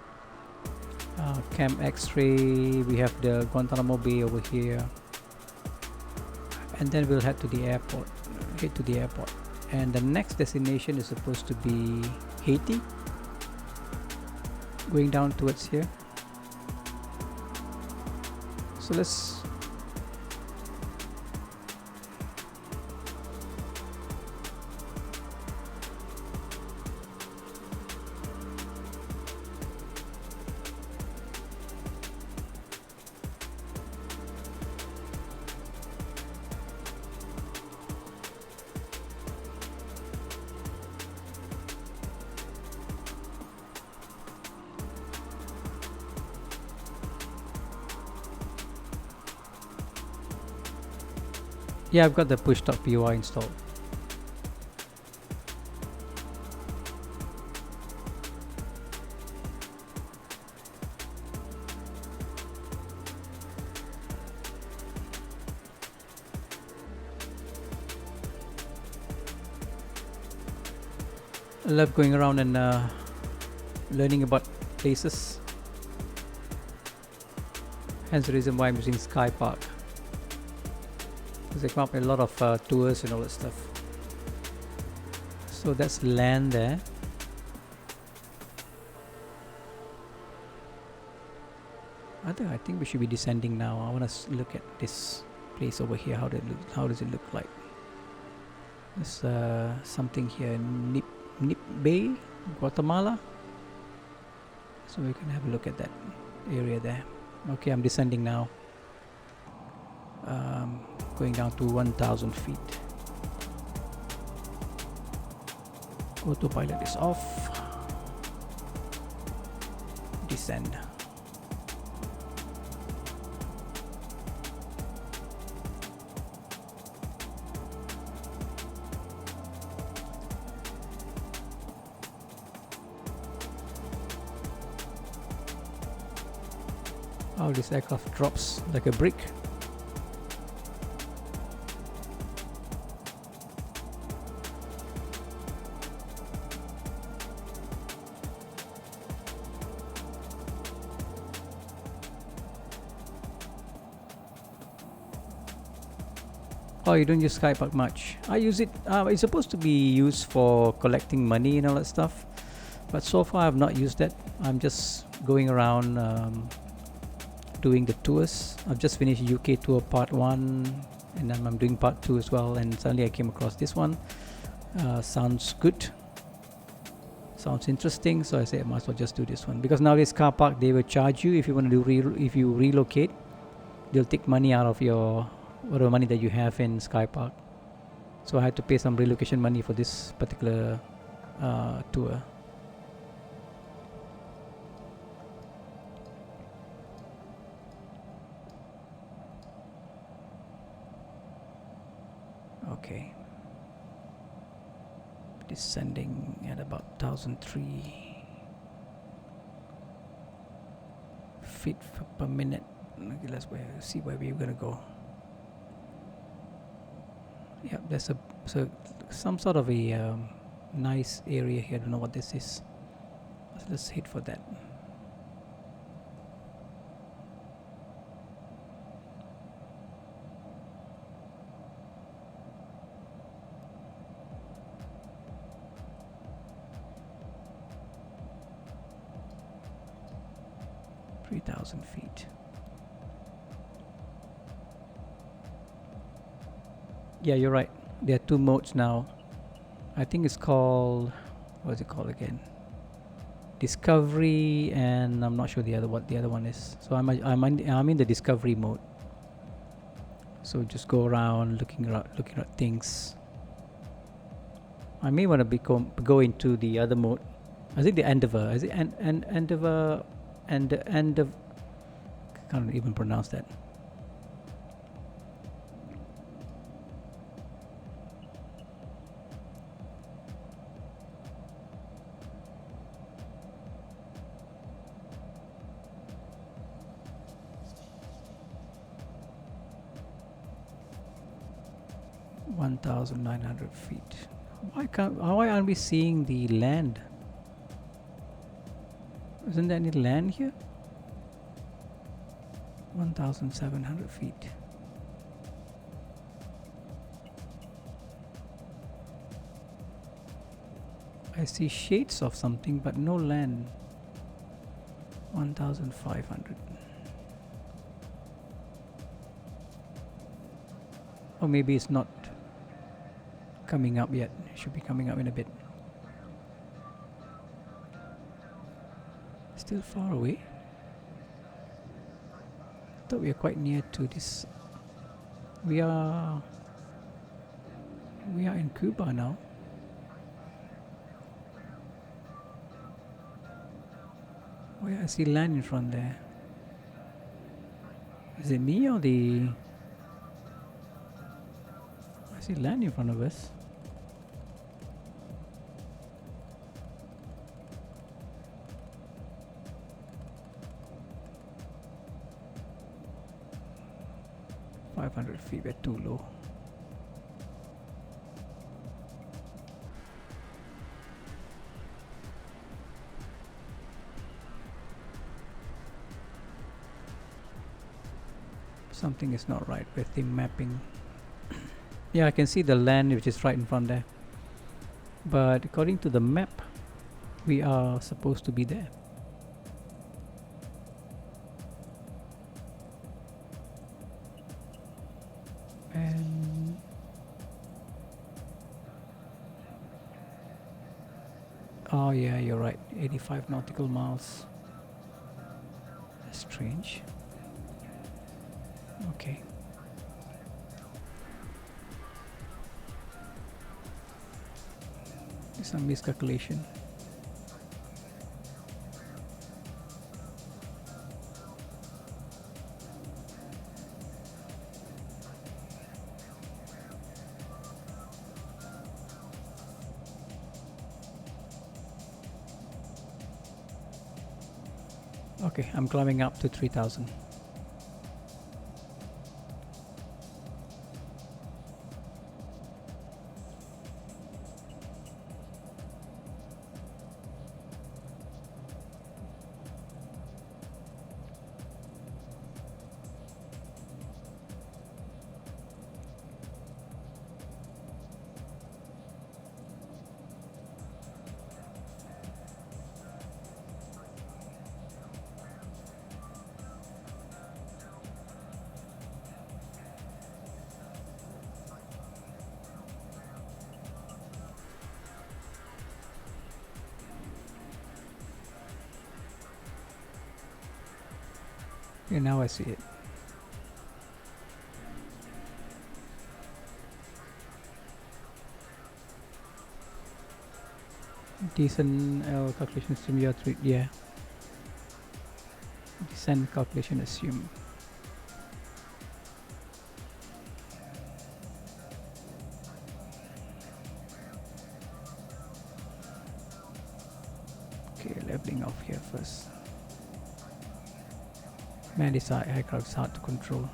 Camp X-Ray. We have the Guantanamo Bay over here, and then we'll head to the airport. And the next destination is supposed to be Haiti, going down towards here. So let's... Yeah, I've got the BushTalk POI installed. I love going around and learning about places. Hence the reason why I'm using Skypark, because they come up with a lot of tours and all that stuff. So that's land there. I think we should be descending now. I want to look at this place over here. How does it look like? There's something here, Nipe, Guatemala. So we can have a look at that area there. Okay, I'm descending now. Going down to 1,000 feet. Autopilot is off. Descend. Oh, this aircraft drops like a brick. Oh, you don't use Skypark much. I use it. It's supposed to be used for collecting money and all that stuff, but so far I've not used that. I'm just going around doing the tours. I've just finished UK tour part 1, and then I'm doing part 2 as well, and suddenly I came across this one. Sounds good, sounds interesting, so I said I might as well just do this one, because nowadays car park, they will charge you if you want to do if you relocate. They'll take money out of your whatever money that you have in Skypark. So I had to pay some relocation money for this particular tour. Okay, descending at about 1,003 feet per minute. Okay, let's see where we're gonna go. Yep, there's some sort of a nice area here. I don't know what this is. Let's hit for that. feet. Yeah, you're right. There are 2 modes now. I think it's called, what is it called again? Discovery, and I'm not sure what the other one is. So I'm in the discovery mode. So just go around looking at things. I may want to go into the other mode. I think the Endeavor. Is it Endeavor? Endeavor. Can't even pronounce that. (1,900 feet). Why aren't we seeing the land? Isn't there any land here? 1,700 feet. I see shades of something, but no land. 1,500. Or maybe it's not coming up yet. It should be coming up in a bit. Still far away. I thought we are quite near to this. We are in Cuba now. Oh yeah, I see land in front there. Is it me or the... I see land in front of us. Feet, we're too low. Something is not right with the mapping. Yeah, I can see the land which is right in front there. But according to the map, we are supposed to be there. And oh yeah, you're right. 85 nautical miles. That's strange. Okay. There's some miscalculation. Okay, I'm climbing up to 3000. Okay, now I see it. Decent calculation assume you are yeah. Descent calculation assume. Okay, leveling off here first. Man, this aircraft is hard to control.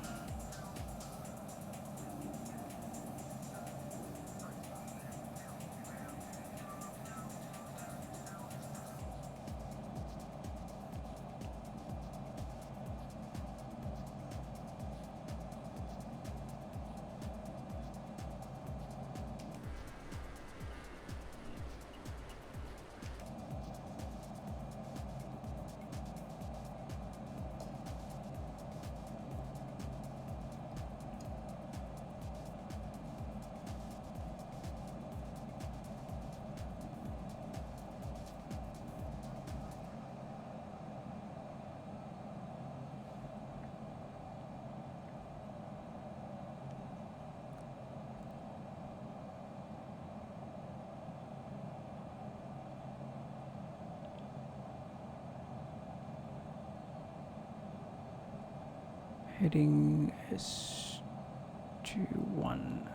Heading S21.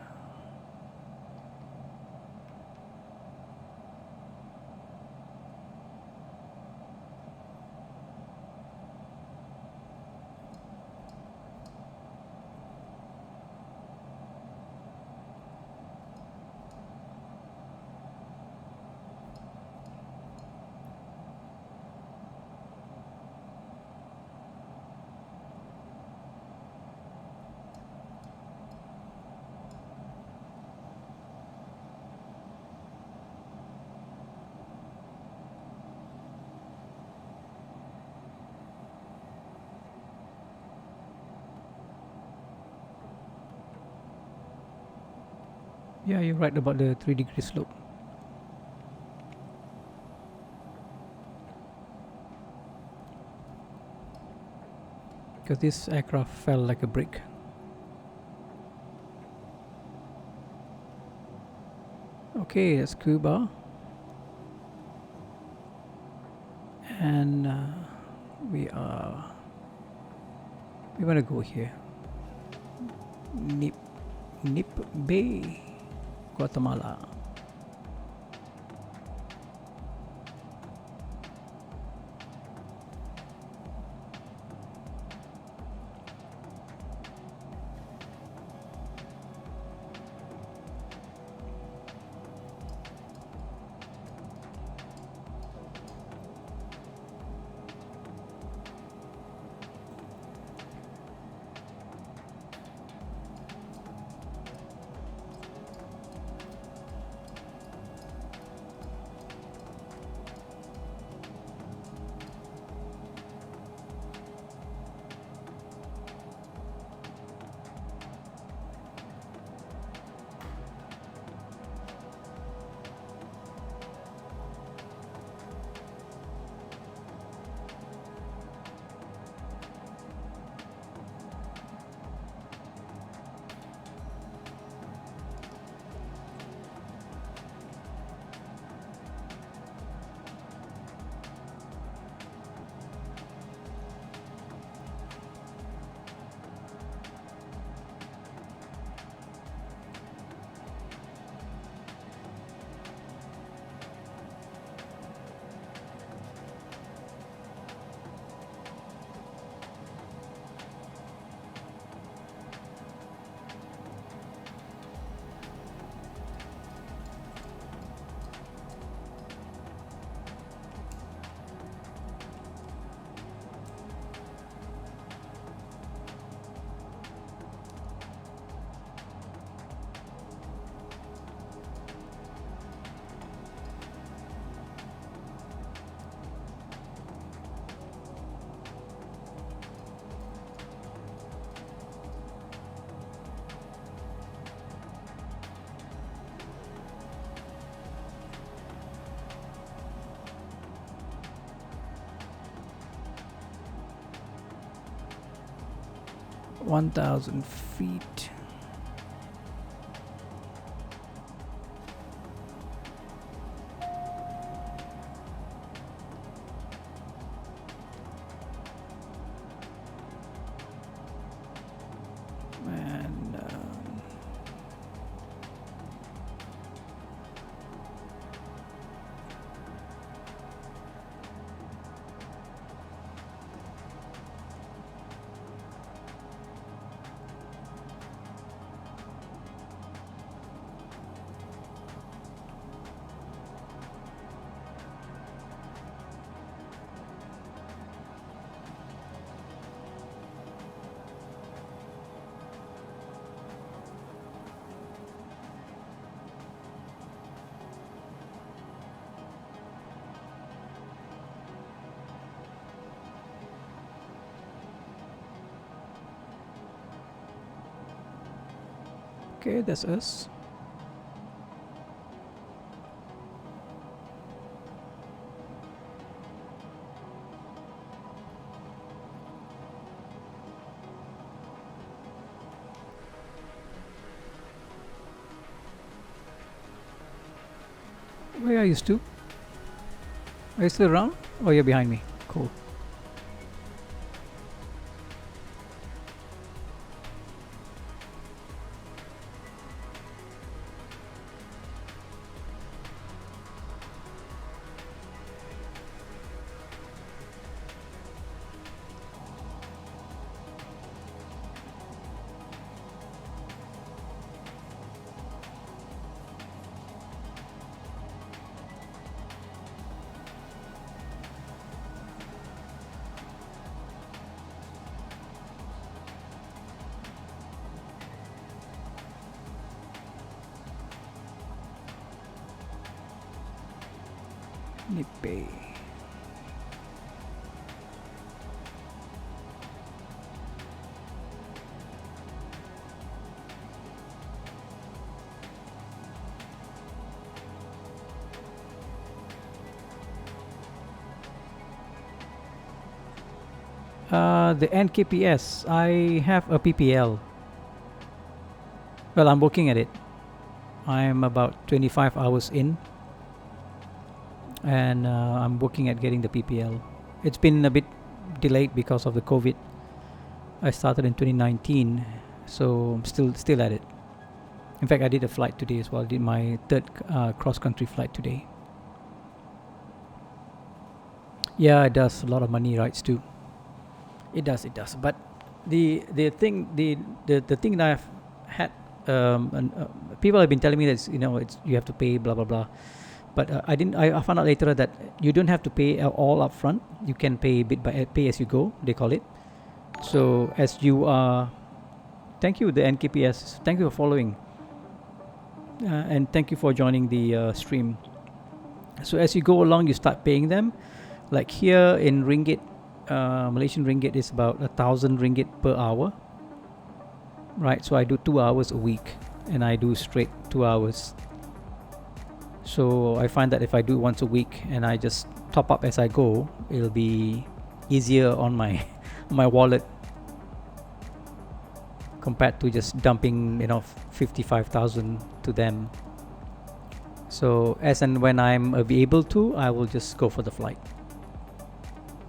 Yeah, you're right about the 3-degree slope. Because this aircraft fell like a brick. Okay, that's Cuba. And we want to go here. Nipe, Guatemala. 1,000 feet. And okay, that's us. Where are you, Stu? Are you still around? Oh, you're behind me. Cool. Nipe. The NKPS, I have a PPL. Well, I'm working at it. I'm about 25 hours in, and I'm working at getting the PPL. It's been a bit delayed because of the COVID. I started in 2019, so I'm still at it. In fact, I did a flight today as well. I did my third cross-country flight today. Yeah, it does a lot of money, rights too. It does. But the thing that I've had, people have been telling me that it's you have to pay blah blah blah. But I found out later that you don't have to pay all up front. You can pay pay as you go, they call it. So as you are, thank you the NKPS, thank you for following, and thank you for joining the stream. So as you go along, you start paying them. Like here in ringgit, Malaysian ringgit is about 1,000 ringgit per hour. Right, so I do 2 hours a week, and I do straight 2 hours. So I find that if I do once a week and I just top up as I go, it'll be easier on my my wallet compared to just dumping 55,000 to them. So as and when I'm able to, I will just go for the flight.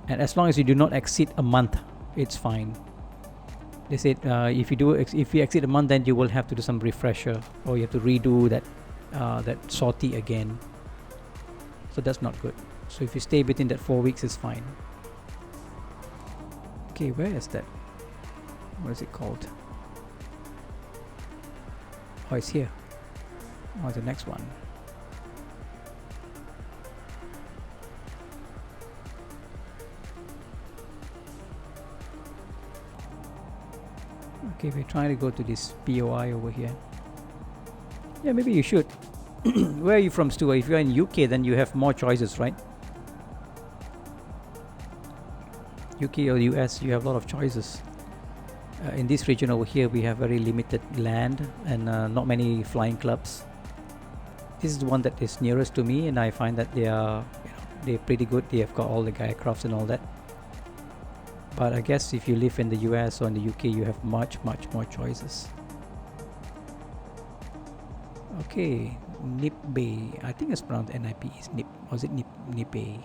And as long as you do not exceed a month, it's fine. They said if you exceed a month, then you will have to do some refresher, or you have to redo that sortie again. So that's not good. So if you stay within that 4 weeks, it's fine. Okay, where is that? What is it called? Oh, it's here. Oh, the next one. Okay, we're trying to go to this POI over here. Yeah, maybe you should. Where are you from, Stu? If you're in UK, then you have more choices, right? UK or US, you have a lot of choices. In this region over here, we have very limited land and not many flying clubs. This is the one that is nearest to me, and I find that they're pretty good. They have got all the aircrafts and all that. But I guess if you live in the US or in the UK, you have much more choices. Okay, Nipe. I think it's pronounced Nipe. Is Nip? Was it Nipe?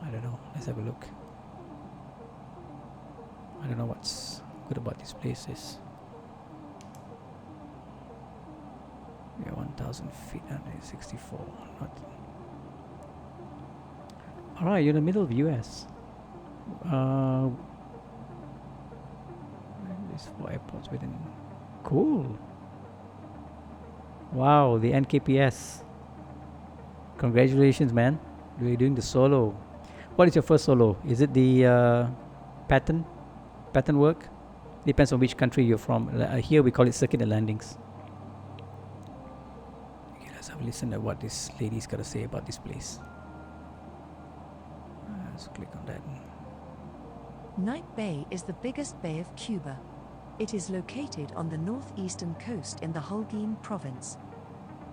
I don't know. Let's have a look. I don't know what's good about these places. Yeah, 1,000 feet, 164. Alright, you're in the middle of US. There's 4 airports within. Cool. Wow, the NKPS. Congratulations, man. You're doing the solo. What is your first solo? Is it the pattern work? Depends on which country you're from. Here we call it circuit and landings. Okay, let's have a listen to what this lady's got to say about this place. Let's click on that. Nipe Bay is the biggest bay of Cuba. It is located on the northeastern coast in the Holguin province.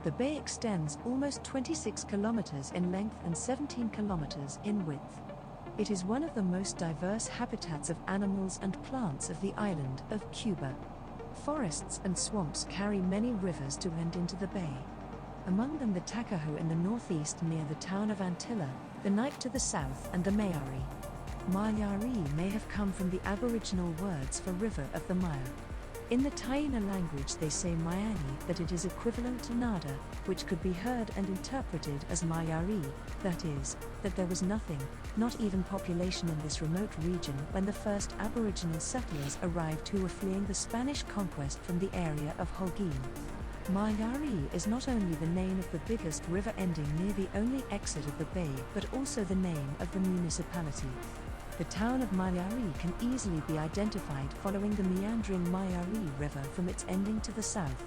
The bay extends almost 26 kilometers in length and 17 kilometers in width. It is one of the most diverse habitats of animals and plants of the island of Cuba. Forests and swamps carry many rivers to end into the bay. Among them the Takeoff in the northeast near the town of Intl, the Nipe to the south, and the MYRP. MYRP may have come from the Aboriginal words for river of the mire. In the Taíno language they say Miami, that it is equivalent to nada, which could be heard and interpreted as MYRP, that is, that there was nothing, not even population in this remote region when the first Aboriginal settlers arrived who were fleeing the Spanish conquest from the area of Holguin. MYRP is not only the name of the biggest river ending near the only exit of the bay, but also the name of the municipality. The town of MYRP can easily be identified following the meandering MYRP River from its ending to the south.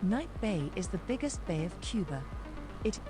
Nipe Bay is the biggest bay of Cuba. It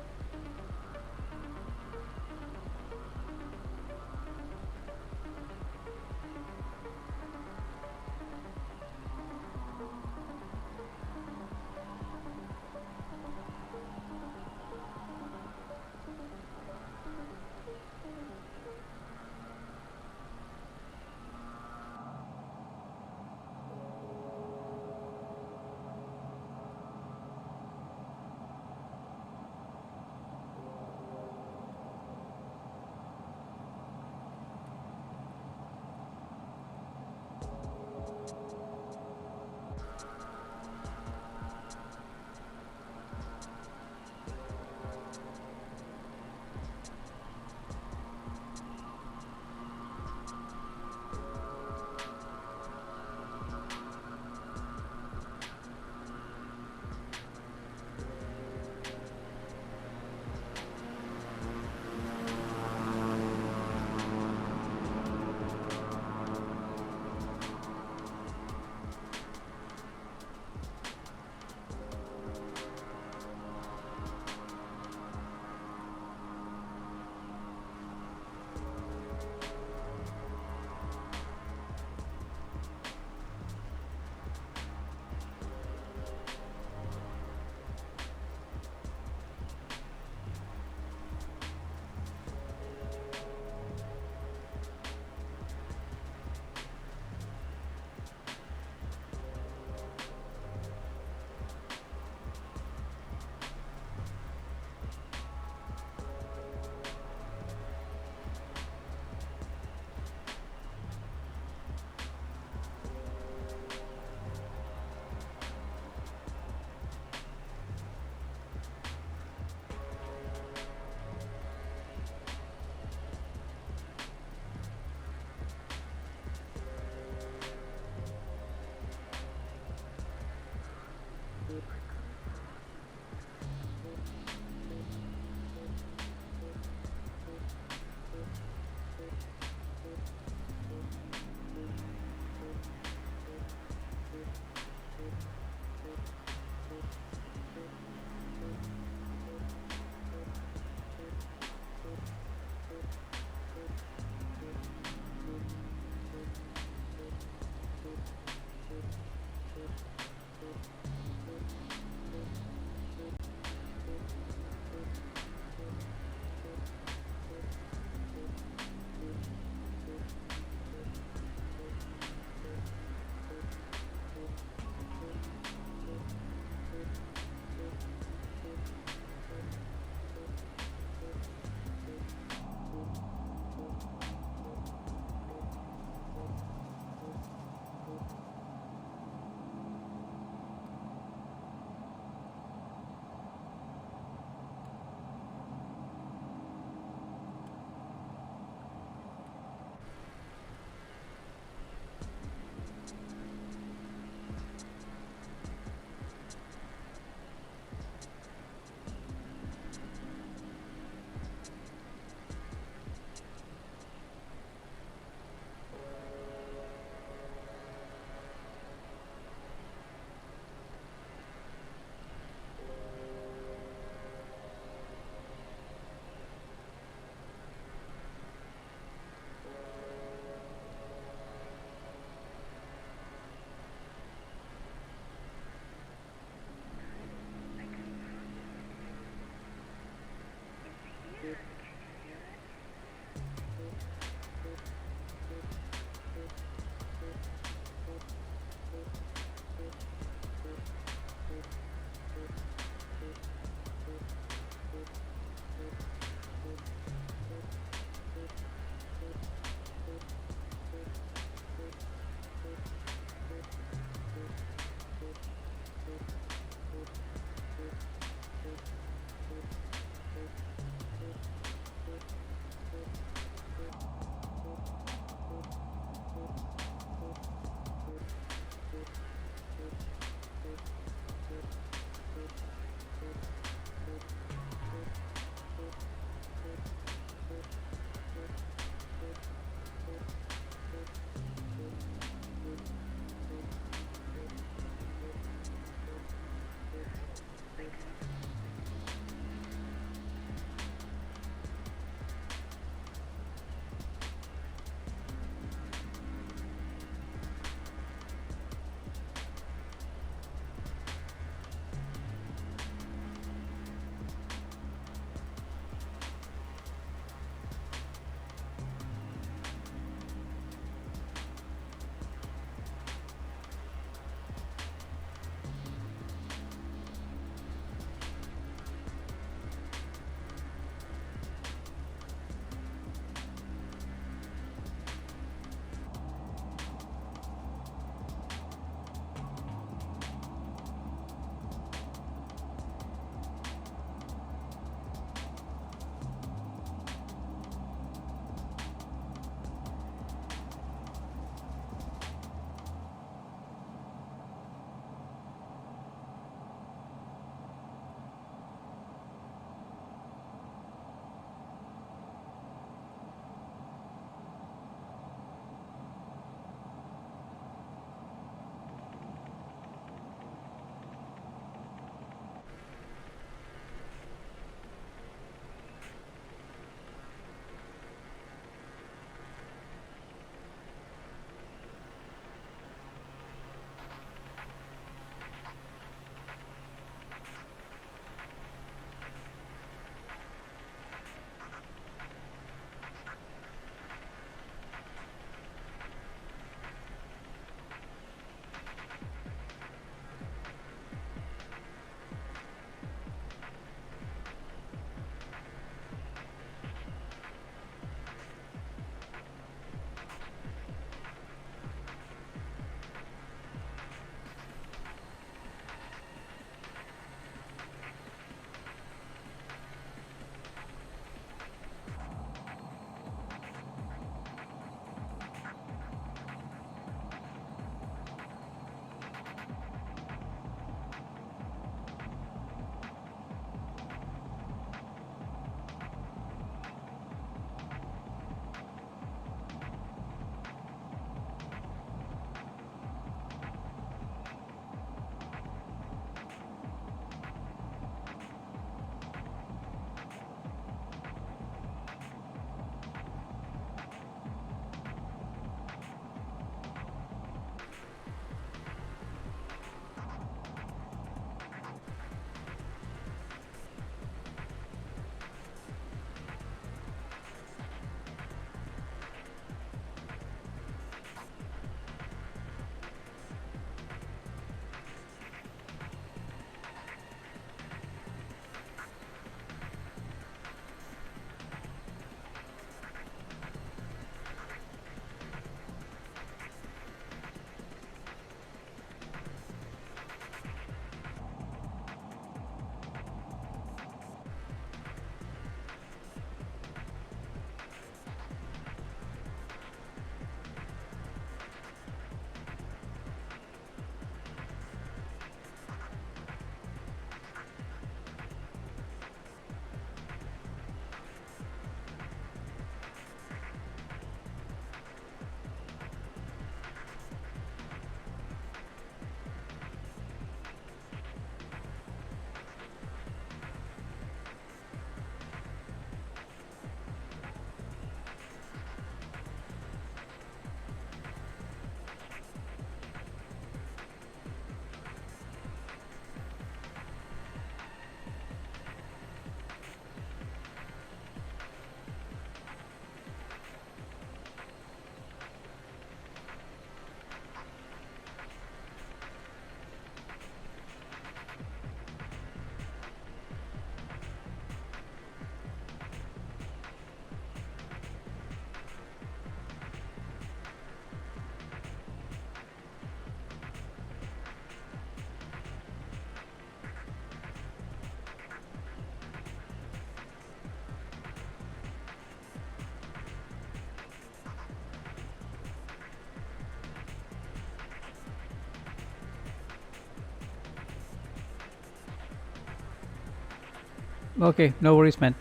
Okay, no worries, man.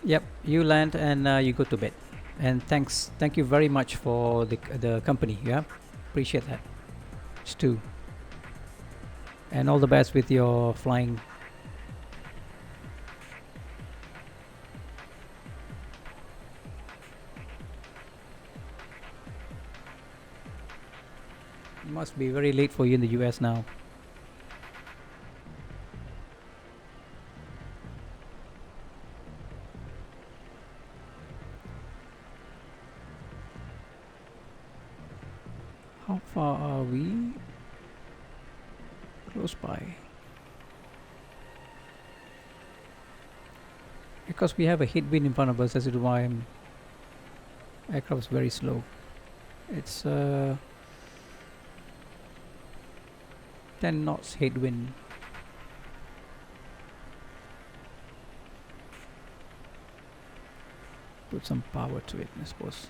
Yep, you land and you go to bed. And thank you very much for the company. Yeah, appreciate that. Stu, and all the best with your flying. It must be very late for you in the US now. How far are we? Close by. Because we have a headwind in front of us, that's why aircraft is very slow. It's 10 knots headwind. Put some power to it, I suppose.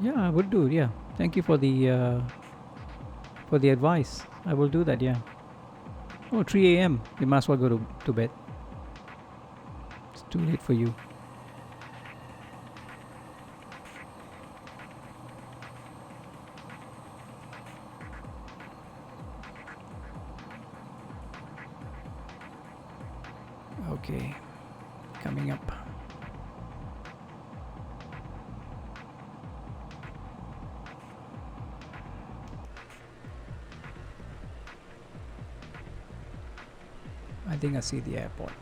Yeah, I would do. Yeah, thank you for the advice. I will do that. Yeah. Oh, 3 a.m. You might as well go to bed. It's too late for you. Okay, coming up. I think I see the airport.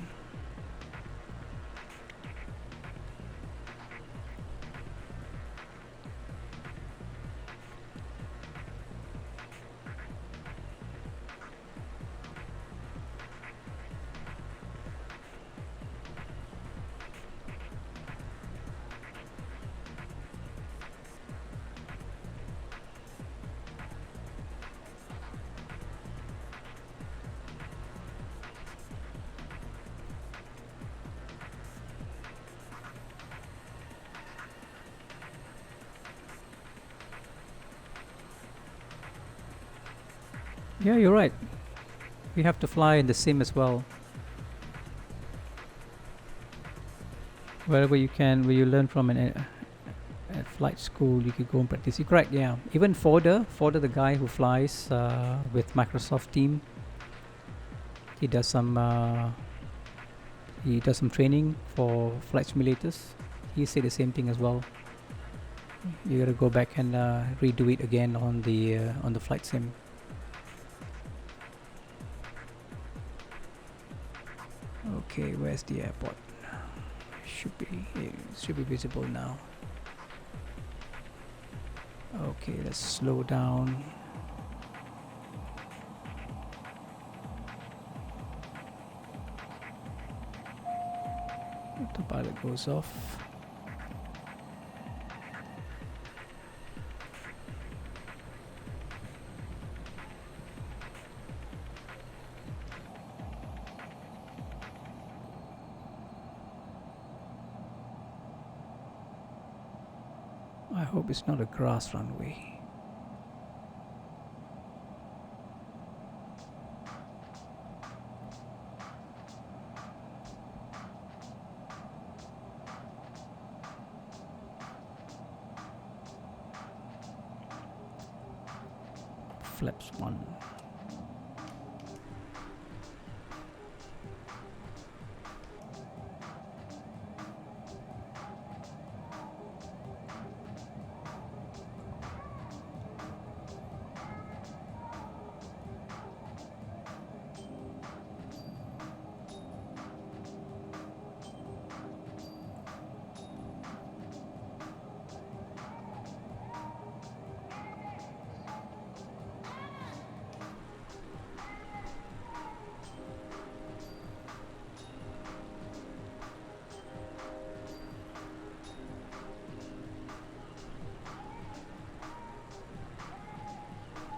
Yeah, you're right. We have to fly in the sim as well. Wherever you can, where you learn from at flight school, you could go and practice. You're correct, yeah. Even Forder, the guy who flies with Microsoft team, he does some training for flight simulators. He said the same thing as well. You gotta go back and redo it again on the flight sim. Okay, where's the airport? Should be visible now. Okay, let's slow down. Autopilot goes off. I hope it's not a grass runway. Flaps 1.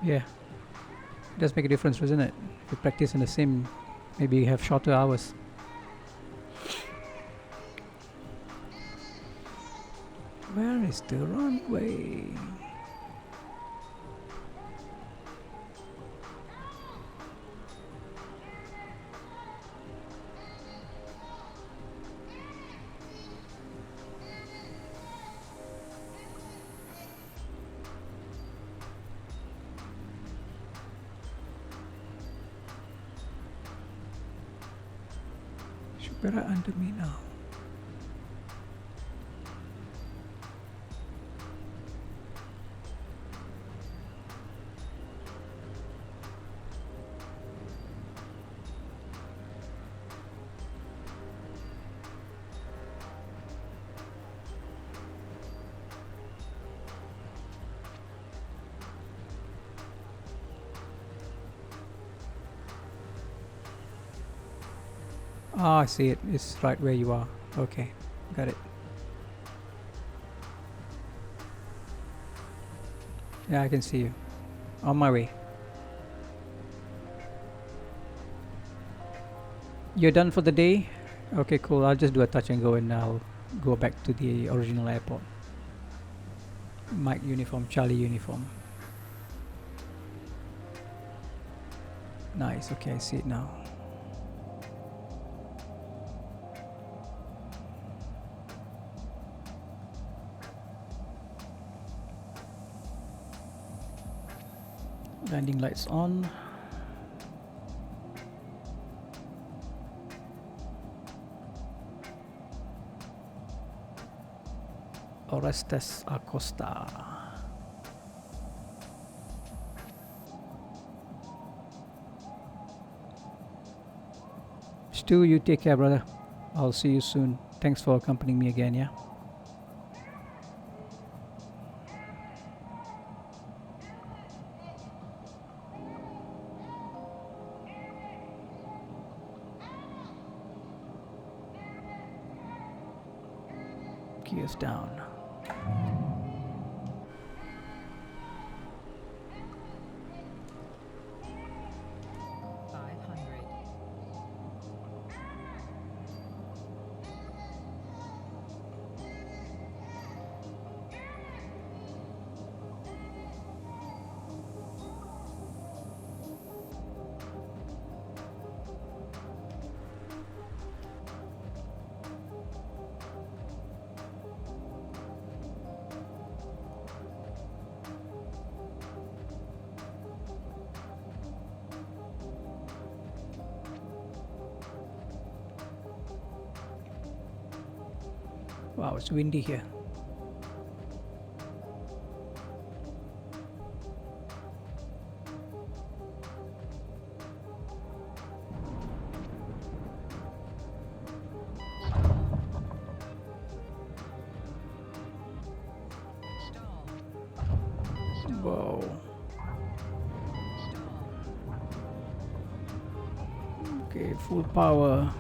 Yeah, it does make a difference, doesn't it? If you practice in the sim, maybe you have shorter hours. Where is the runway? Should be right under me now. Ah, I see it. It's right where you are. Okay, got it. Yeah, I can see you. On my way. You're done for the day? Okay, cool. I'll just do a touch and go and I'll go back to the original airport. Mike uniform, Charlie uniform. Nice, okay, I see it now. Landing lights on. Orestes Acosta. Stu, you take care, brother. I'll see you soon. Thanks for accompanying me again, yeah? Gears down. Wow, it's windy here. Whoa. Okay, full power.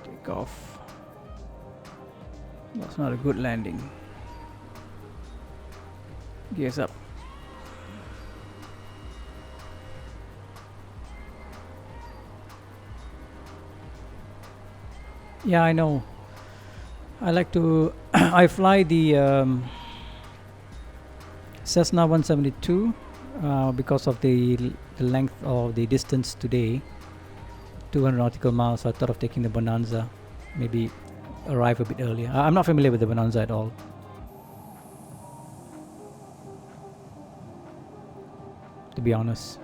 Takeoff. That's not a good landing. Gears up. Yeah, I know. I like to I fly the Cessna 172 because of the length of the distance today, 200 nautical miles. So I thought of taking the Bonanza, maybe arrive a bit earlier. I'm not familiar with the Bonanza at all. To be honest.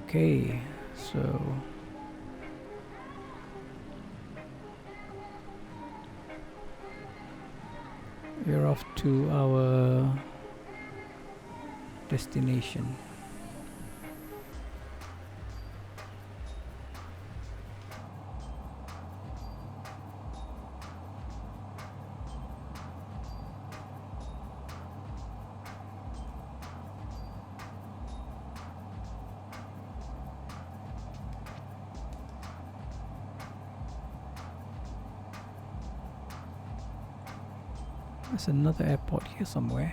Okay, so we're off to our destination. There's another airport here somewhere.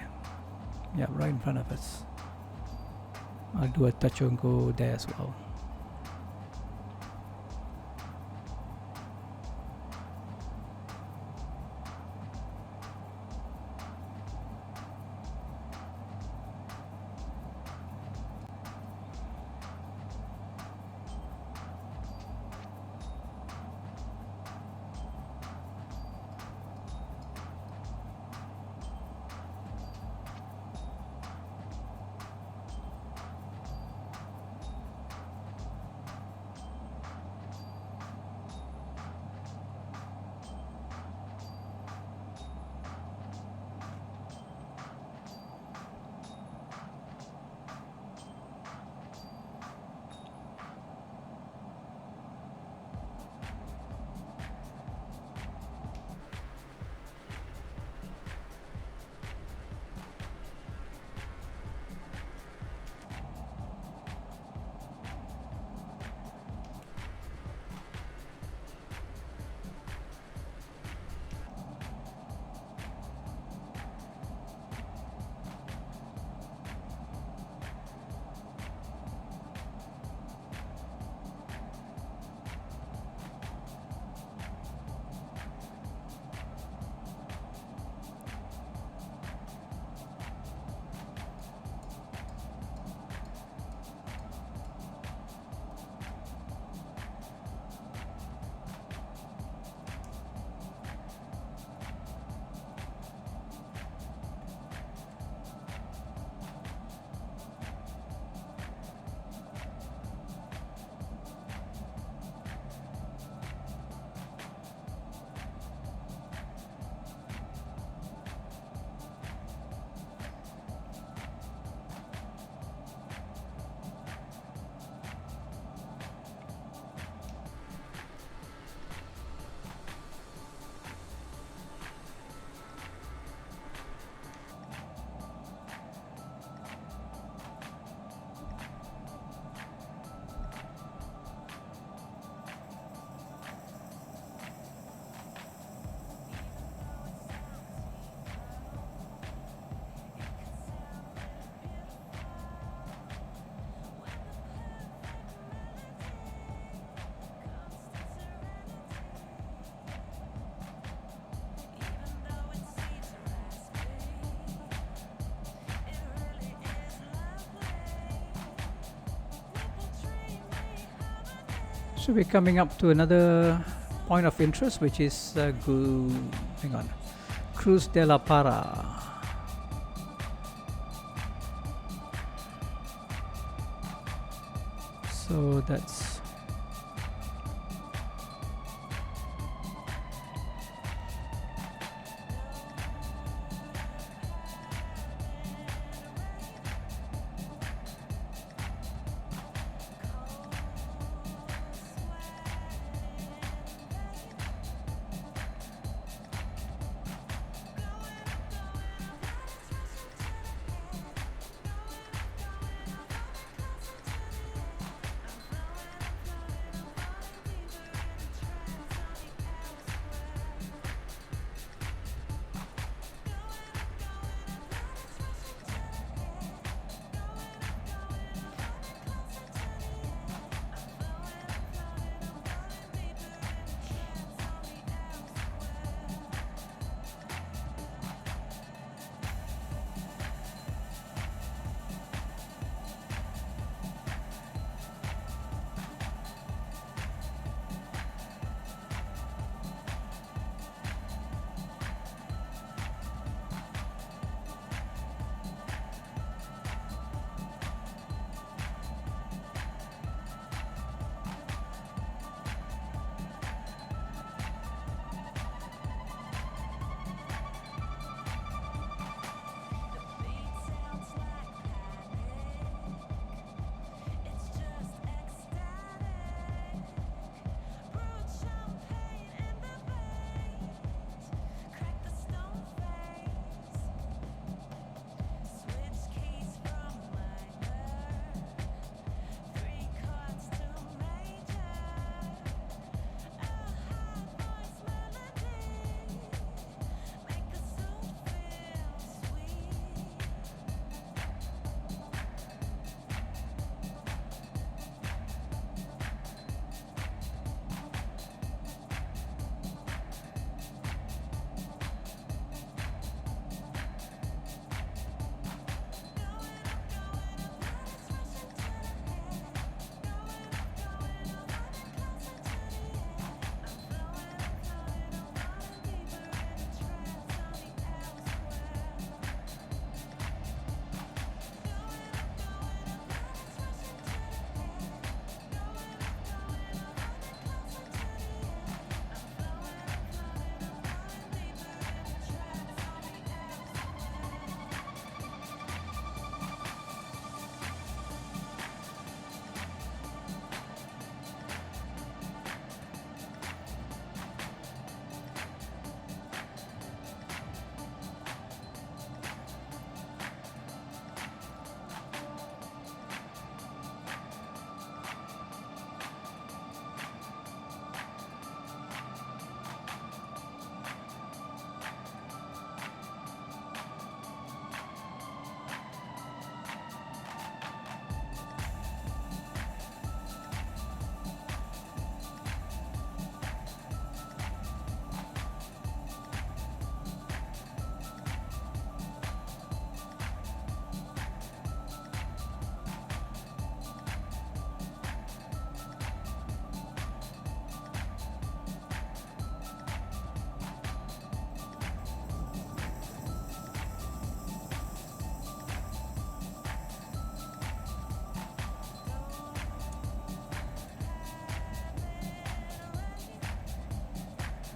Yeah, right in front of us. I'll do a touch and go there as well. So we're coming up to another point of interest, which is Cruz de la Para. So that's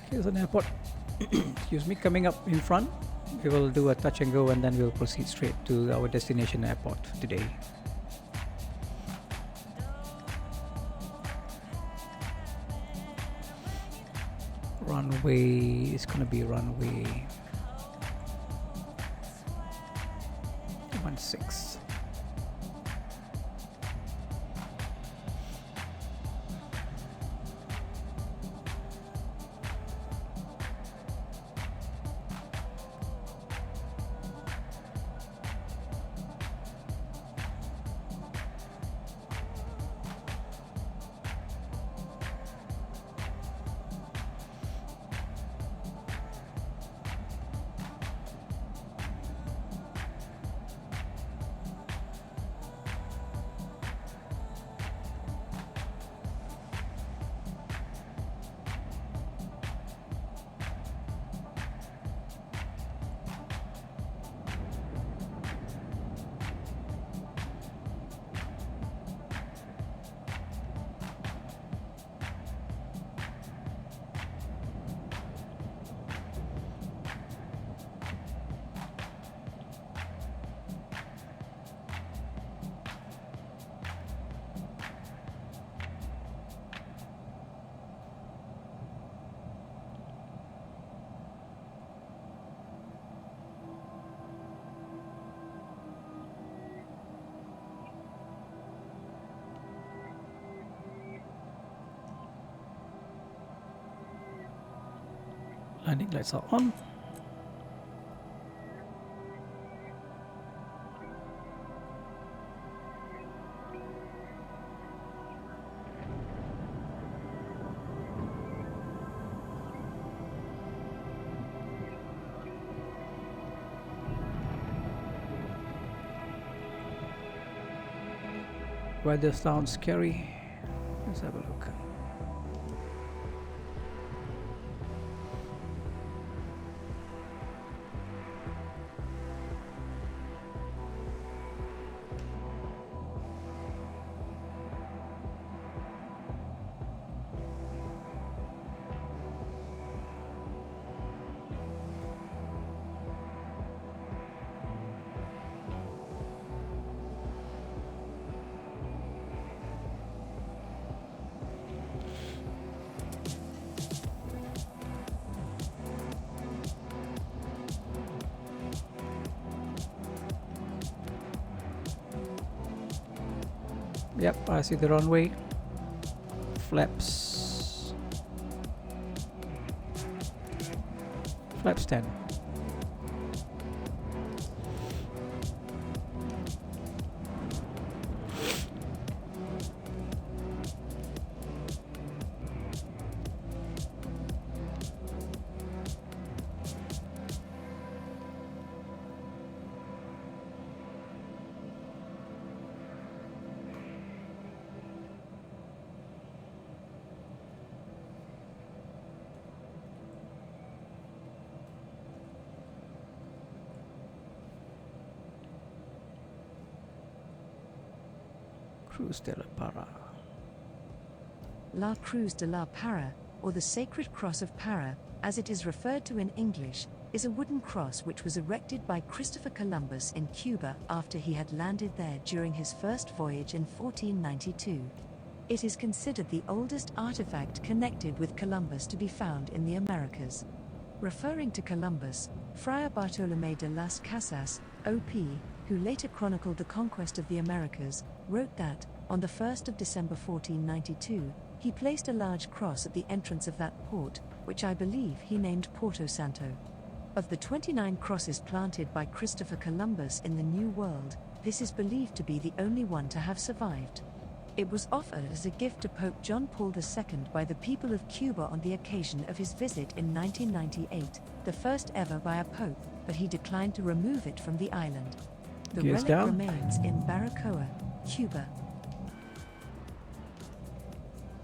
Here's an airport. Excuse me, coming up in front. We will do a touch and go and then we'll proceed straight to our destination airport today. Runway is gonna be runway 16. Landing lights are on. Weather sounds scary. Let's have a look. Yep, I see the runway. Flaps. Flaps 10. Cruz de la Para. La Cruz de la Para, or the Sacred Cross of Para, as it is referred to in English, is a wooden cross which was erected by Christopher Columbus in Cuba after he had landed there during his first voyage in 1492. It is considered the oldest artifact connected with Columbus to be found in the Americas. Referring to Columbus, Friar Bartolomé de las Casas, O.P., who later chronicled the conquest of the Americas, wrote that, on the 1st of December 1492, he placed a large cross at the entrance of that port, which I believe he named Porto Santo. Of the 29 crosses planted by Christopher Columbus in the New World, this is believed to be the only one to have survived. It was offered as a gift to Pope John Paul II by the people of Cuba on the occasion of his visit in 1998, the first ever by a pope, but he declined to remove it from the island. The Gears relic down. remains in Baracoa, Cuba.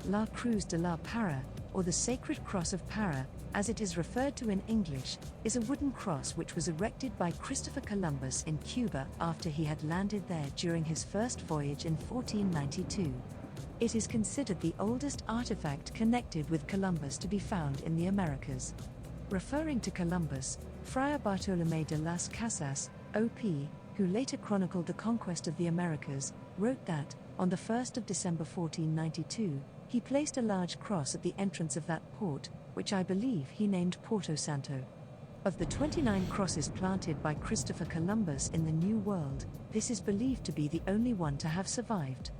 La Cruz de la Para, or the Sacred Cross of Para, as it is referred to in English, is a wooden cross which was erected by Christopher Columbus in Cuba after he had landed there during his first voyage in 1492. It is considered the oldest artifact connected with Columbus to be found in the Americas. Referring to Columbus, Friar Bartolomé de las Casas, O.P., who later chronicled the conquest of the Americas, wrote that, on the 1st of December 1492, he placed a large cross at the entrance of that port, which I believe he named Porto Santo. Of the 29 crosses planted by Christopher Columbus in the New World, this is believed to be the only one to have survived.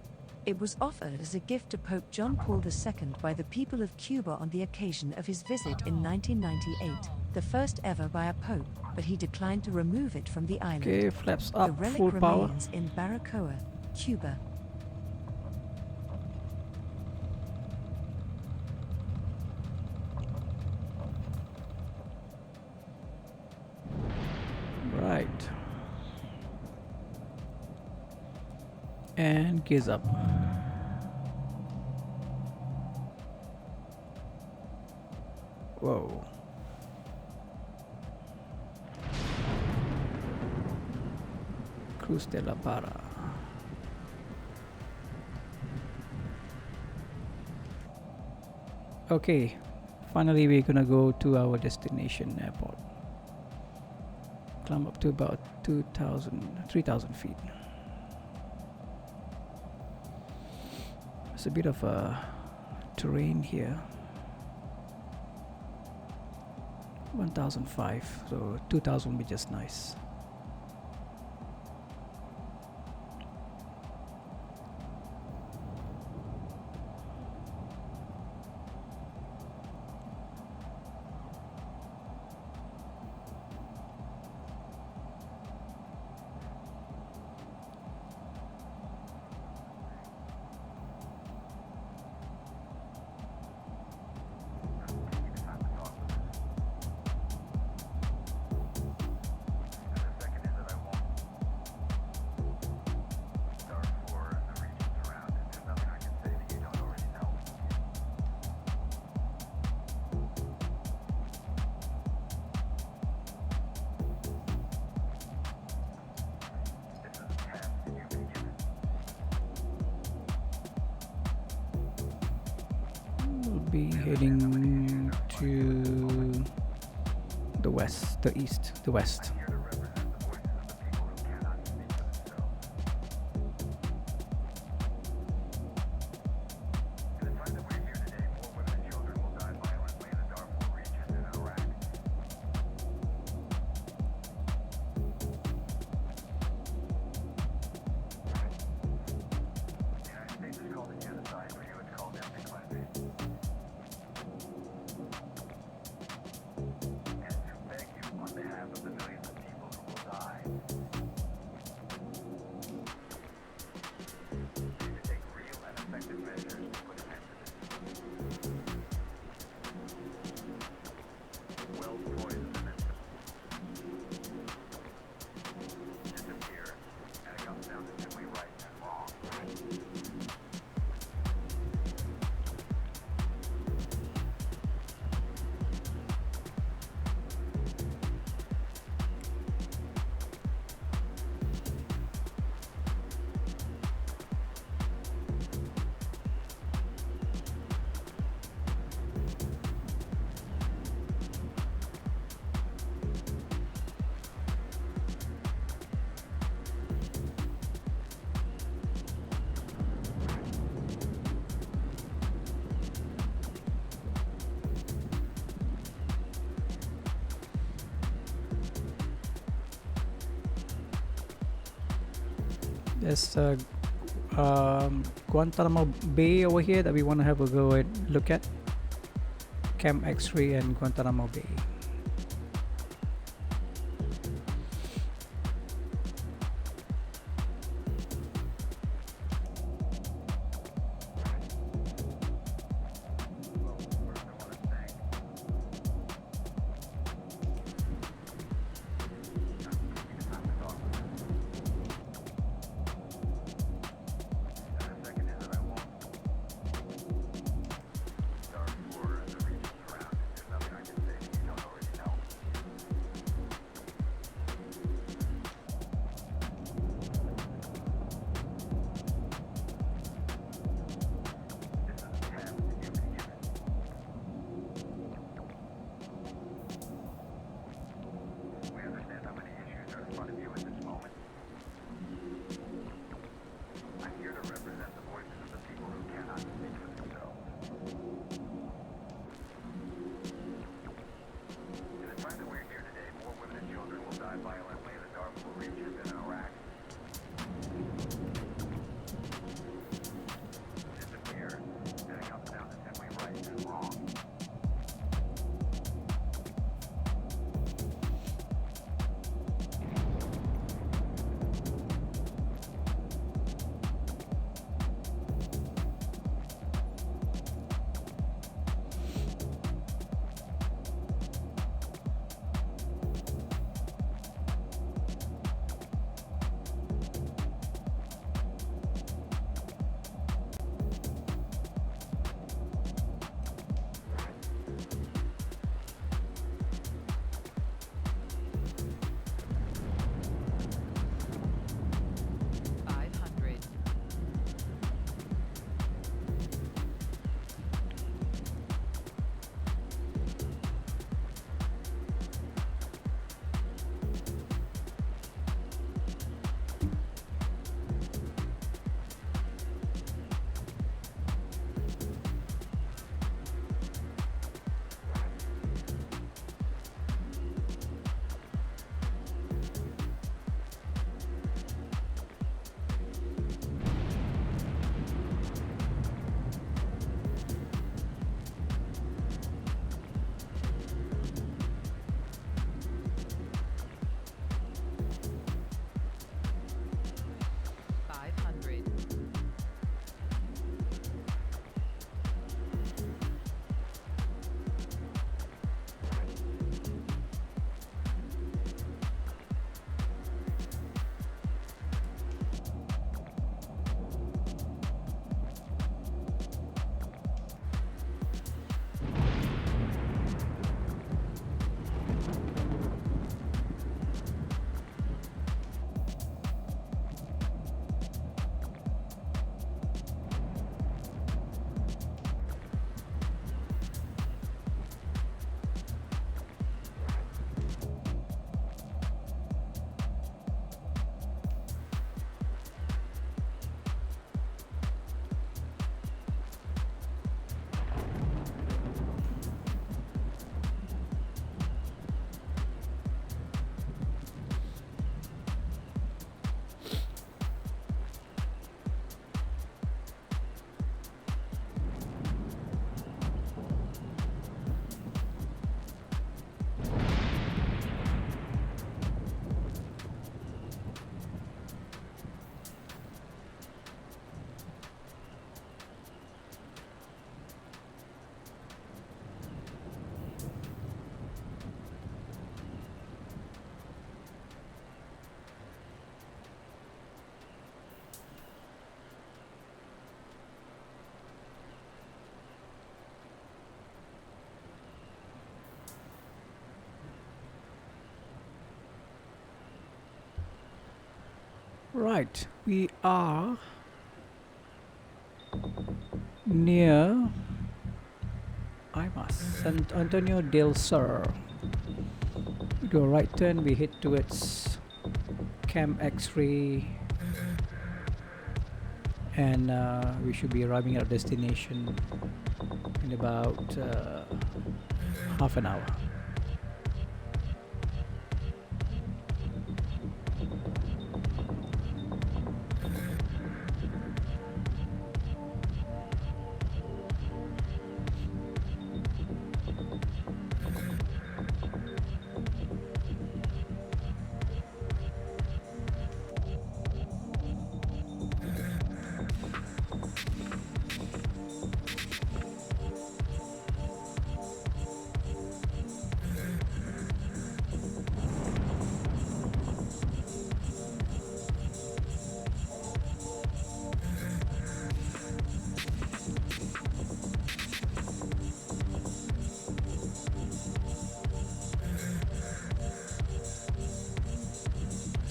It was offered as a gift to Pope John Paul II by the people of Cuba on the occasion of his visit in 1998, the first ever by a pope, but he declined to remove it from the island. Okay, flaps The up, relic full power. remains in Baracoa, Cuba. Right. And gears up. Whoa. Cruz de la Para. Okay, finally we're gonna go to our destination airport. Climb up to about 3,000 feet. It's a bit of a terrain here. 1,005, so 2,000 would be just nice. Be heading to the west, the east, the west. There's Guantanamo Bay over here that we want to have a go and look at. Camp X-Ray and Guantanamo Bay. Right, we are near Imias, San Antonio del Sur. We do a right turn, we head towards Camp X-Ray, and we should be arriving at our destination in about half an hour.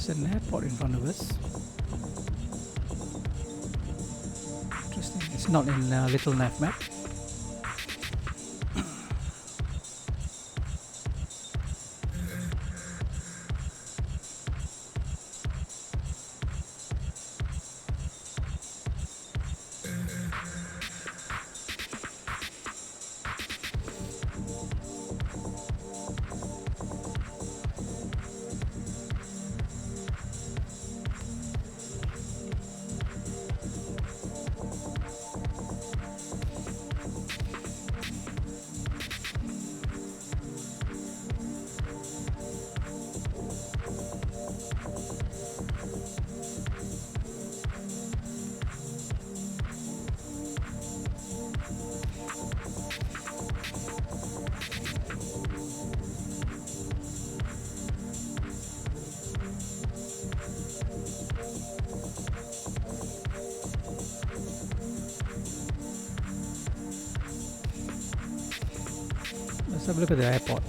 There's an airport in front of us. Interesting. It's not in Little Nav map. Let's have a look at the airport.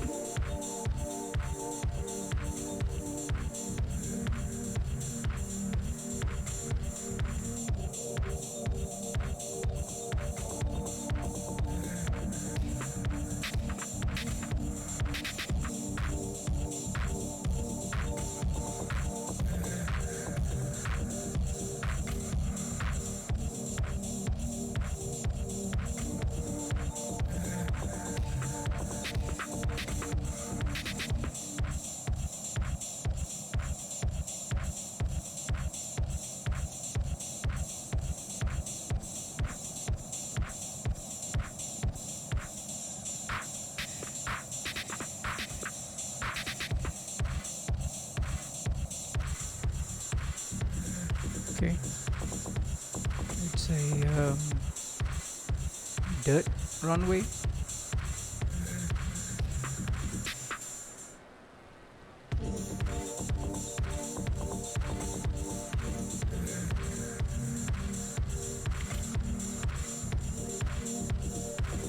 Okay, it's a dirt runway.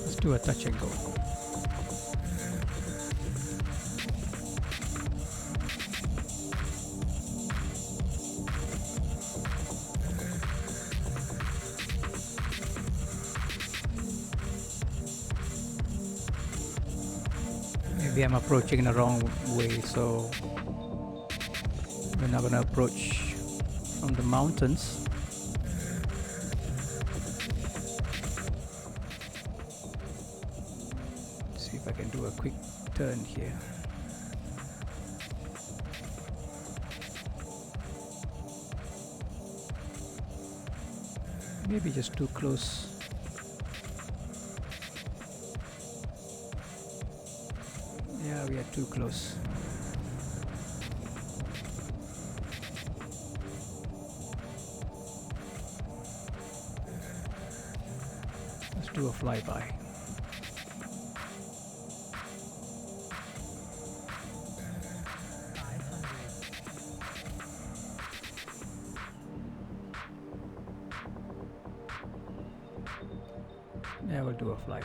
Let's do a touch and go. Maybe I'm approaching the wrong way, so we're not gonna approach from the mountains. See if I can do a quick turn here. Maybe just too close. Yeah, we are too close. Let's do a flyby. Yeah, we'll do a flyby.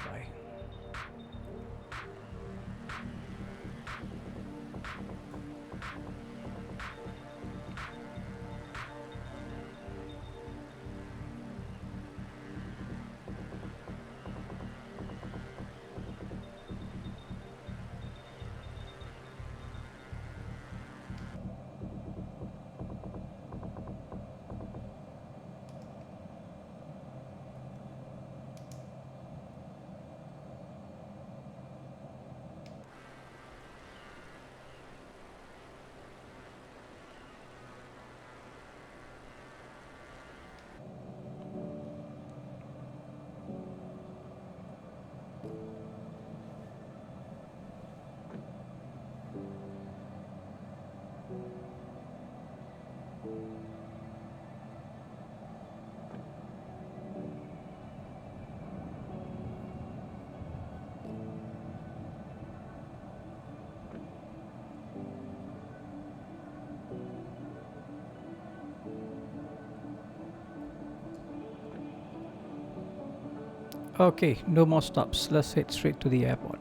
Okay, no more stops. Let's head straight to the airport.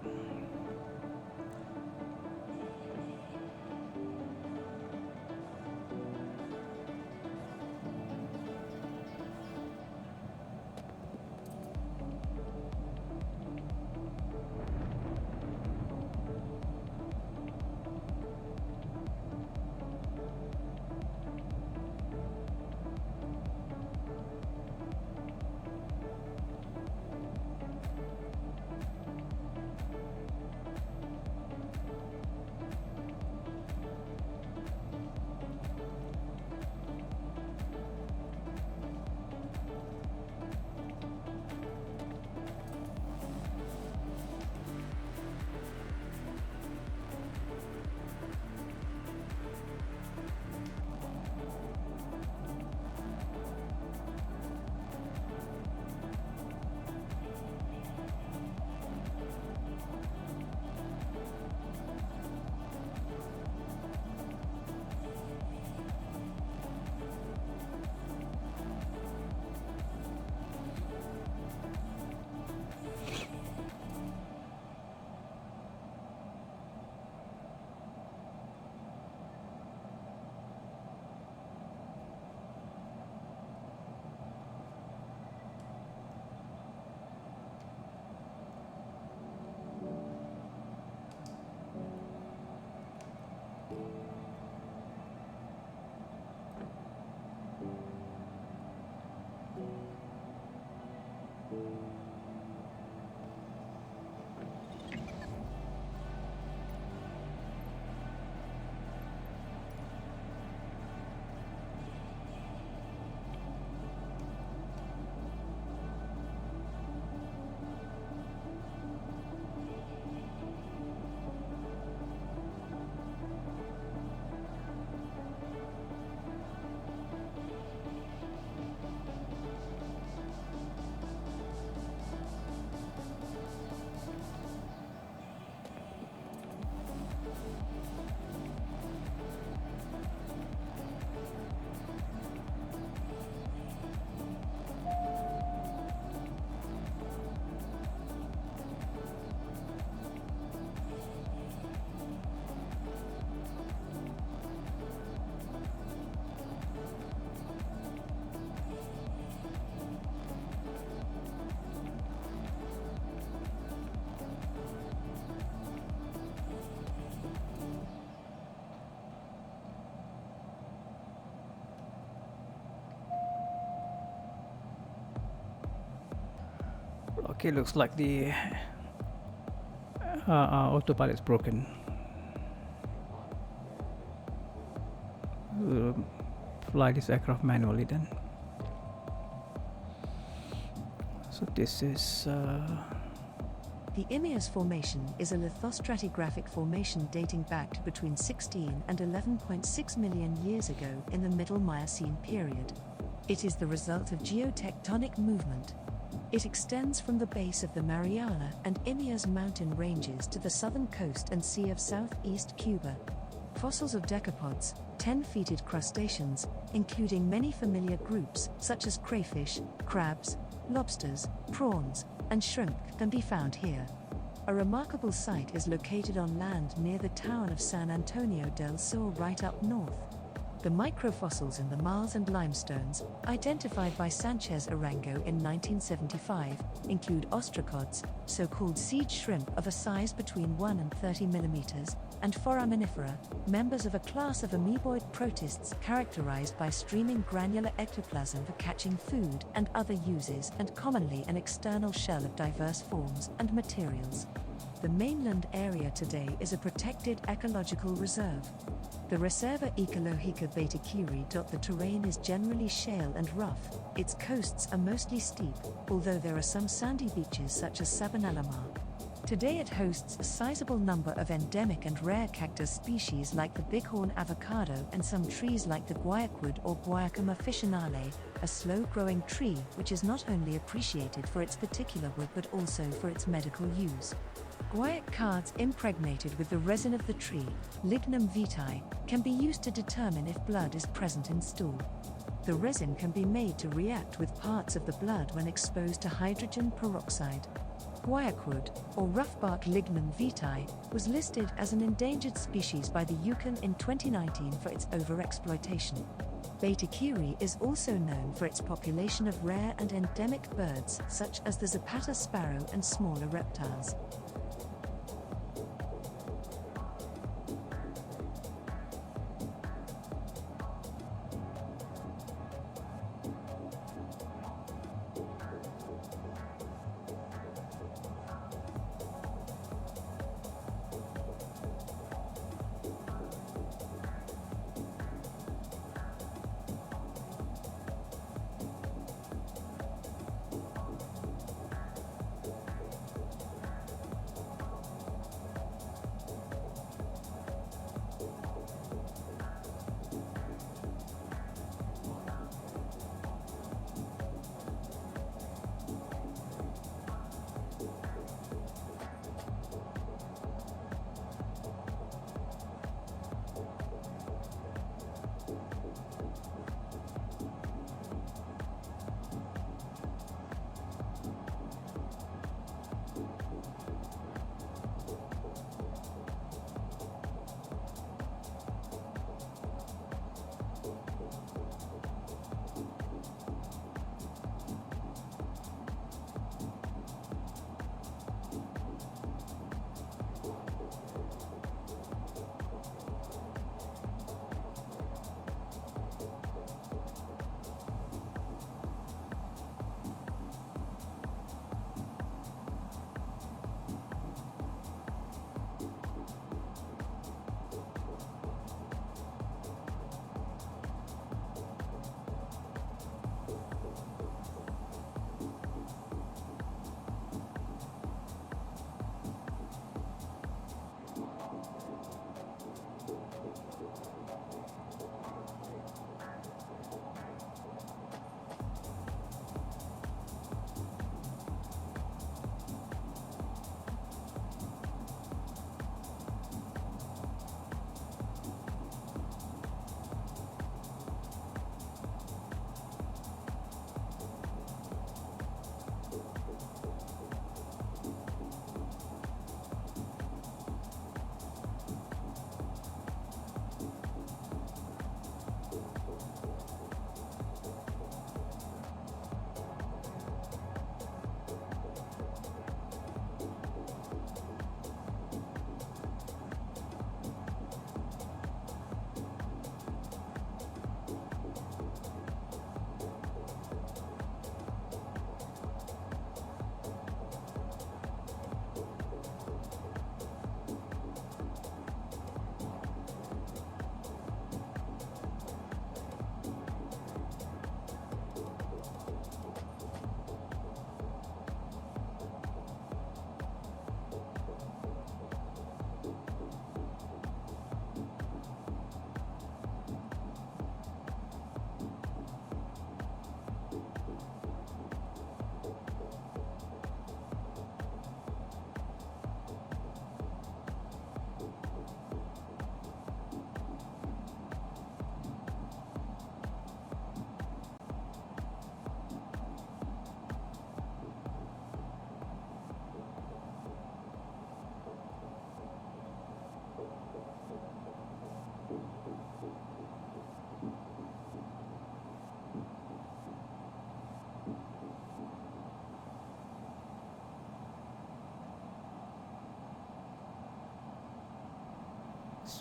Okay, looks like the autopilot's broken. We'll fly this aircraft manually then. So this is The Imias Formation is a lithostratigraphic formation dating back to between 16 and 11.6 million years ago in the Middle Miocene period. It is the result of geotectonic movement. It extends from the base of the Mariana and Imias mountain ranges to the southern coast and sea of southeast Cuba. Fossils of decapods, 10-feeted crustaceans, including many familiar groups such as crayfish, crabs, lobsters, prawns, and shrimp, can be found here. A remarkable site is located on land near the town of San Antonio del Sur right up north. The microfossils in the marls and limestones, identified by Sanchez Arango in 1975, include ostracods, so-called seed shrimp of a size between 1 and 30 millimeters, and foraminifera, members of a class of amoeboid protists characterized by streaming granular ectoplasm for catching food and other uses, and commonly an external shell of diverse forms and materials. The mainland area today is a protected ecological reserve. The Reserva Ecológica Betaquiri. The terrain is generally shale and rough. Its coasts are mostly steep, although there are some sandy beaches such as Sabanalama. Today it hosts a sizable number of endemic and rare cactus species like the bighorn avocado and some trees like the guayacwood or Guayacum officinale, a slow-growing tree which is not only appreciated for its particular wood but also for its medical use. Guaiac cards impregnated with the resin of the tree, lignum vitae, can be used to determine if blood is present in stool. The resin can be made to react with parts of the blood when exposed to hydrogen peroxide. Guayacwood, or roughbark Lignum vitae, was listed as an endangered species by the Yukon in 2019 for its overexploitation. Beta Kiri is also known for its population of rare and endemic birds such as the Zapata sparrow and smaller reptiles.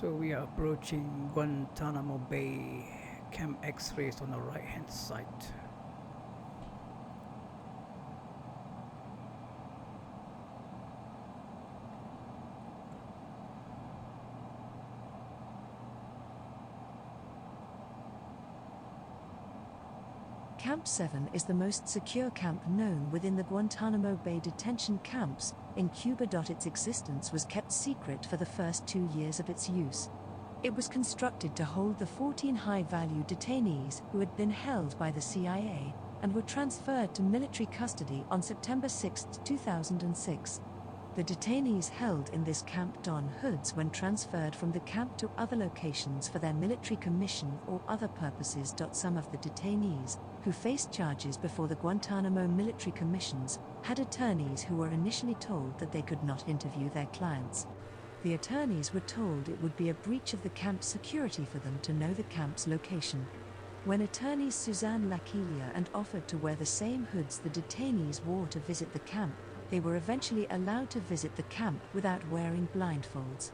So we are approaching Guantanamo Bay, Camp X-rays on the right hand side. Camp 7 is the most secure camp known within the Guantanamo Bay detention camps in Cuba. Its existence was kept secret for the first 2 years of its use. It was constructed to hold the 14 high-value detainees who had been held by the CIA and were transferred to military custody on September 6, 2006. The detainees held in this camp don hoods when transferred from the camp to other locations for their military commission or other purposes. Some of the detainees, who faced charges before the Guantanamo military commissions, had attorneys who were initially told that they could not interview their clients. The attorneys were told it would be a breach of the camp's security for them to know the camp's location. When attorneys Suzanne Laquilia and offered to wear the same hoods the detainees wore to visit the camp, they were eventually allowed to visit the camp without wearing blindfolds.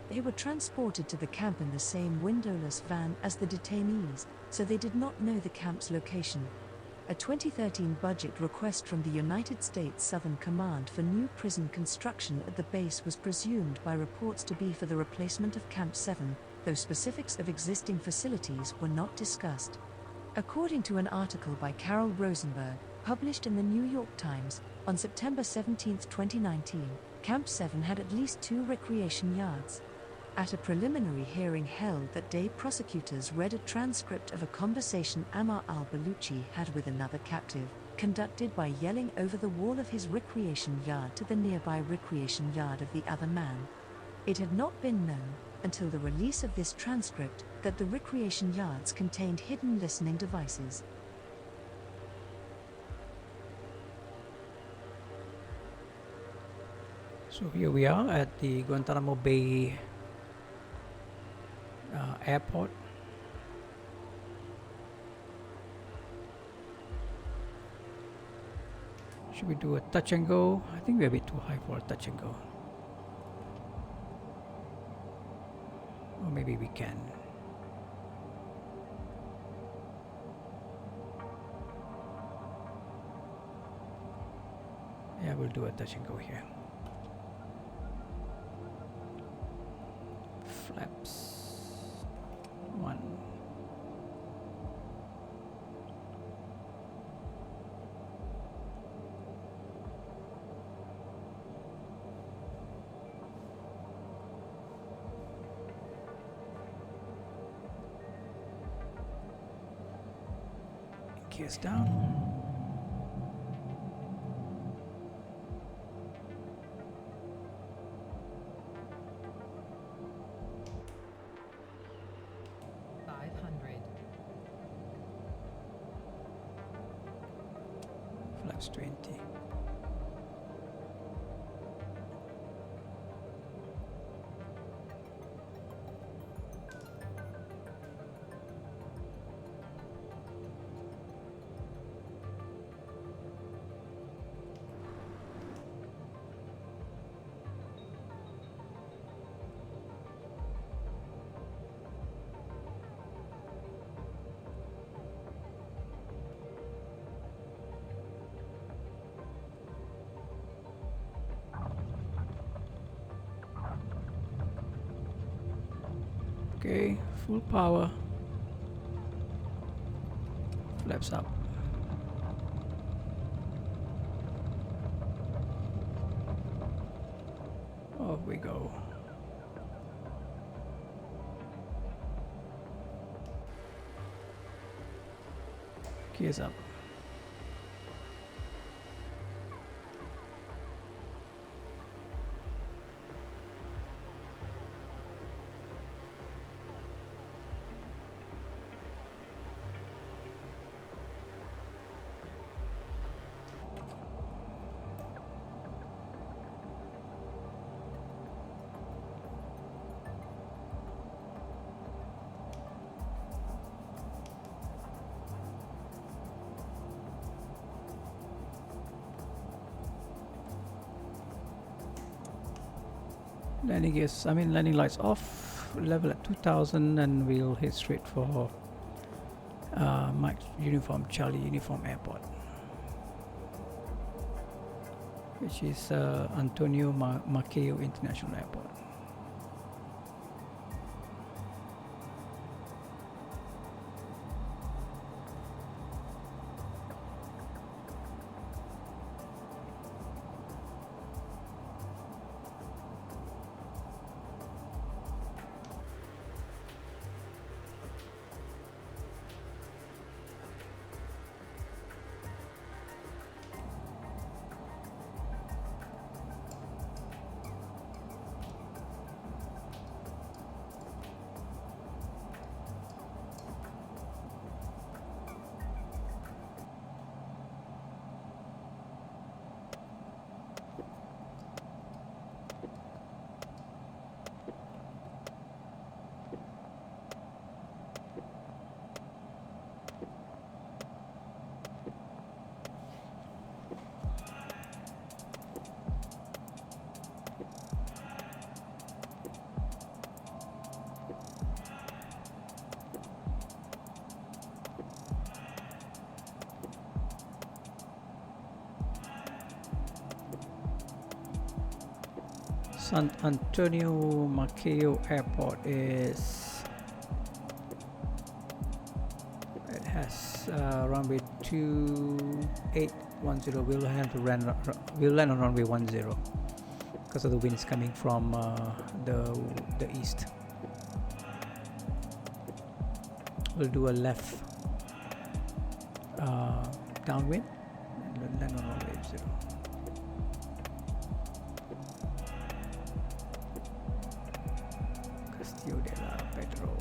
They were transported to the camp in the same windowless van as the detainees, so they did not know the camp's location. A 2013 budget request from the United States Southern Command for new prison construction at the base was presumed by reports to be for the replacement of Camp 7, though specifics of existing facilities were not discussed. According to an article by Carol Rosenberg, published in the New York Times, on September 17, 2019, Camp 7 had at least 2 recreation yards. At a preliminary hearing held that day, prosecutors read a transcript of a conversation Ammar al-Baluchi had with another captive, conducted by yelling over the wall of his recreation yard to the nearby recreation yard of the other man. It had not been known, until the release of this transcript, that the recreation yards contained hidden listening devices. So here we are at the Guantanamo Bay airport. Should we do a touch and go? I think we're a bit too high for a touch and go. Or maybe we can. Yeah, we'll do a touch and go here. Flaps. 1. Gears down. Flaps 20. Okay, full power. Flaps up. Off we go. Gears up. Landing lights off, level at 2000, and we'll head straight for Mike Uniform Charlie Uniform Airport, which is Antonio Maceo International Airport. San Antonio Maceo Airport is, it has runway 2810. We'll land on runway 10 because of the winds coming from the east. We'll do a left downwind and land on runway 0. Castillo de la Pedro.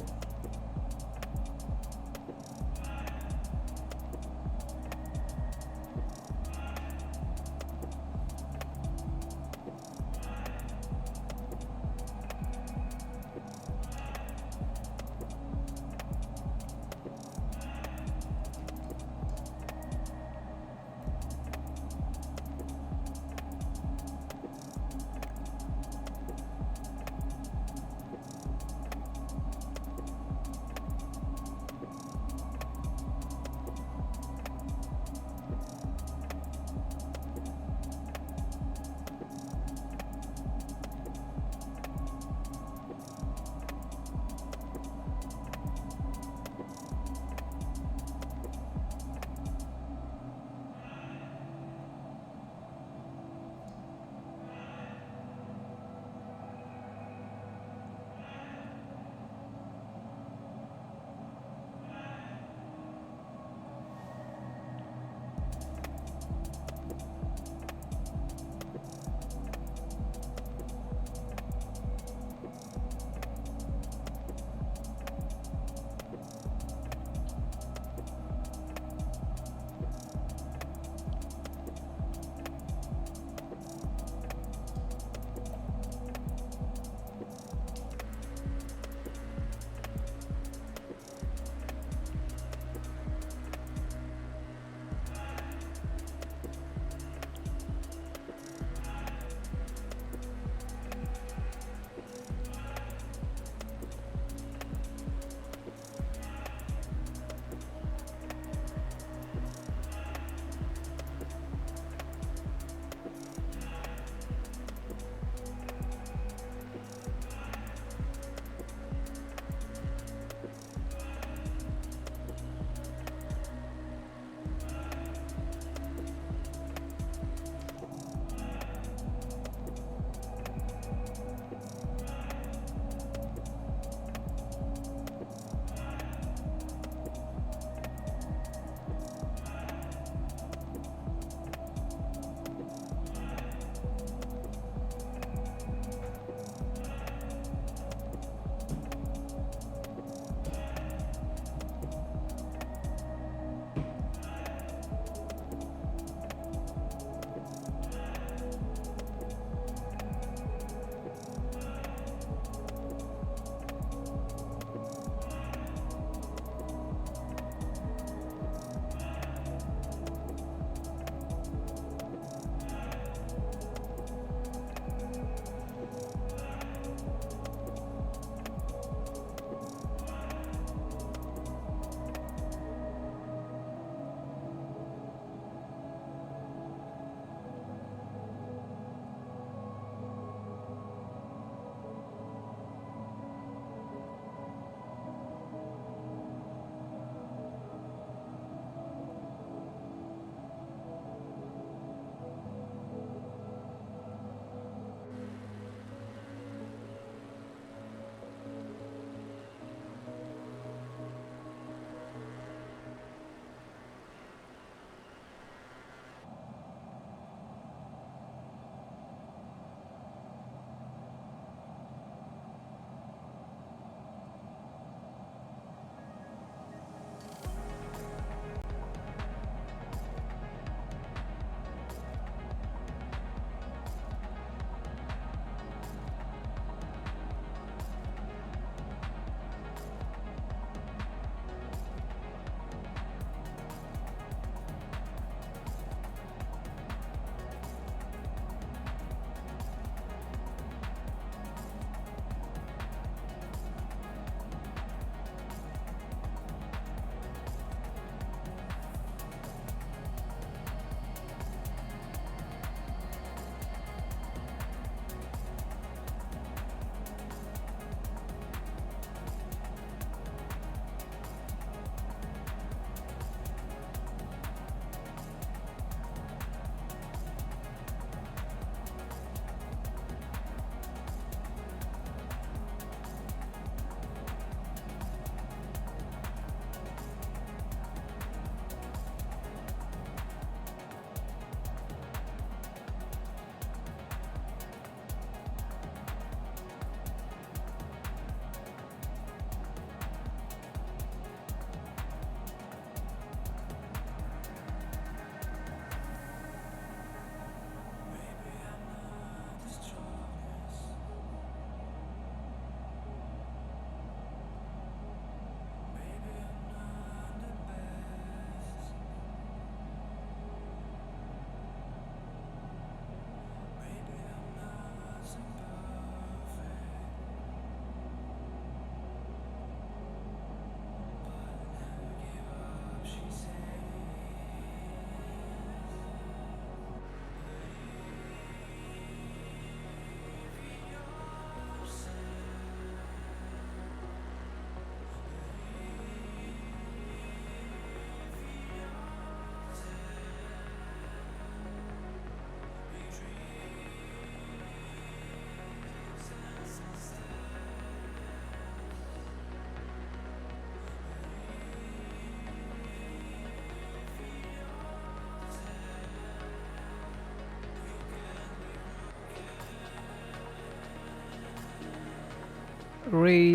Ray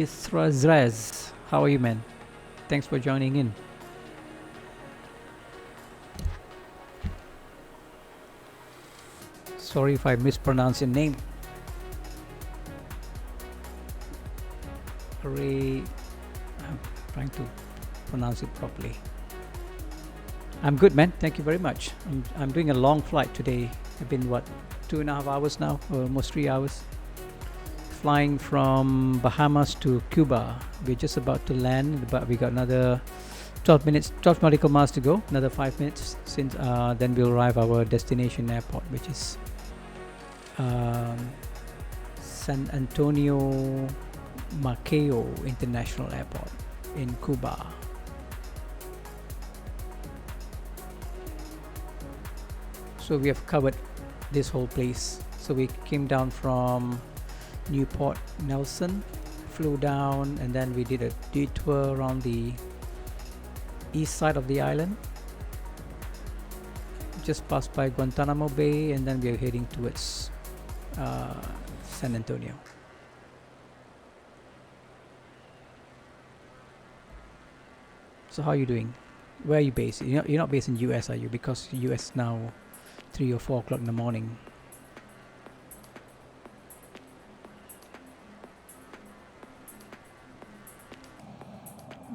Thrazrez. How are you, man? Thanks for joining in. Sorry if I mispronounce your name. Ray, I'm trying to pronounce it properly. I'm good, man. Thank you very much. I'm doing a long flight today. I've been, what, 2.5 hours now, or almost 3 hours. Flying from Bahamas to Cuba. We're just about to land, but we got another 12 nautical miles to go. Another 5 minutes, since then we'll arrive our destination airport, which is San Antonio Maceo International Airport in Cuba. So we have covered this whole place. So we came down from Newport Nelson, flew down, and then we did a detour around the east side of the island, just passed by Guantanamo Bay, and then we are heading towards San Antonio. So how are you doing? Where are you based? You're not based in US, are you? Because US now 3 or 4 o'clock in the morning.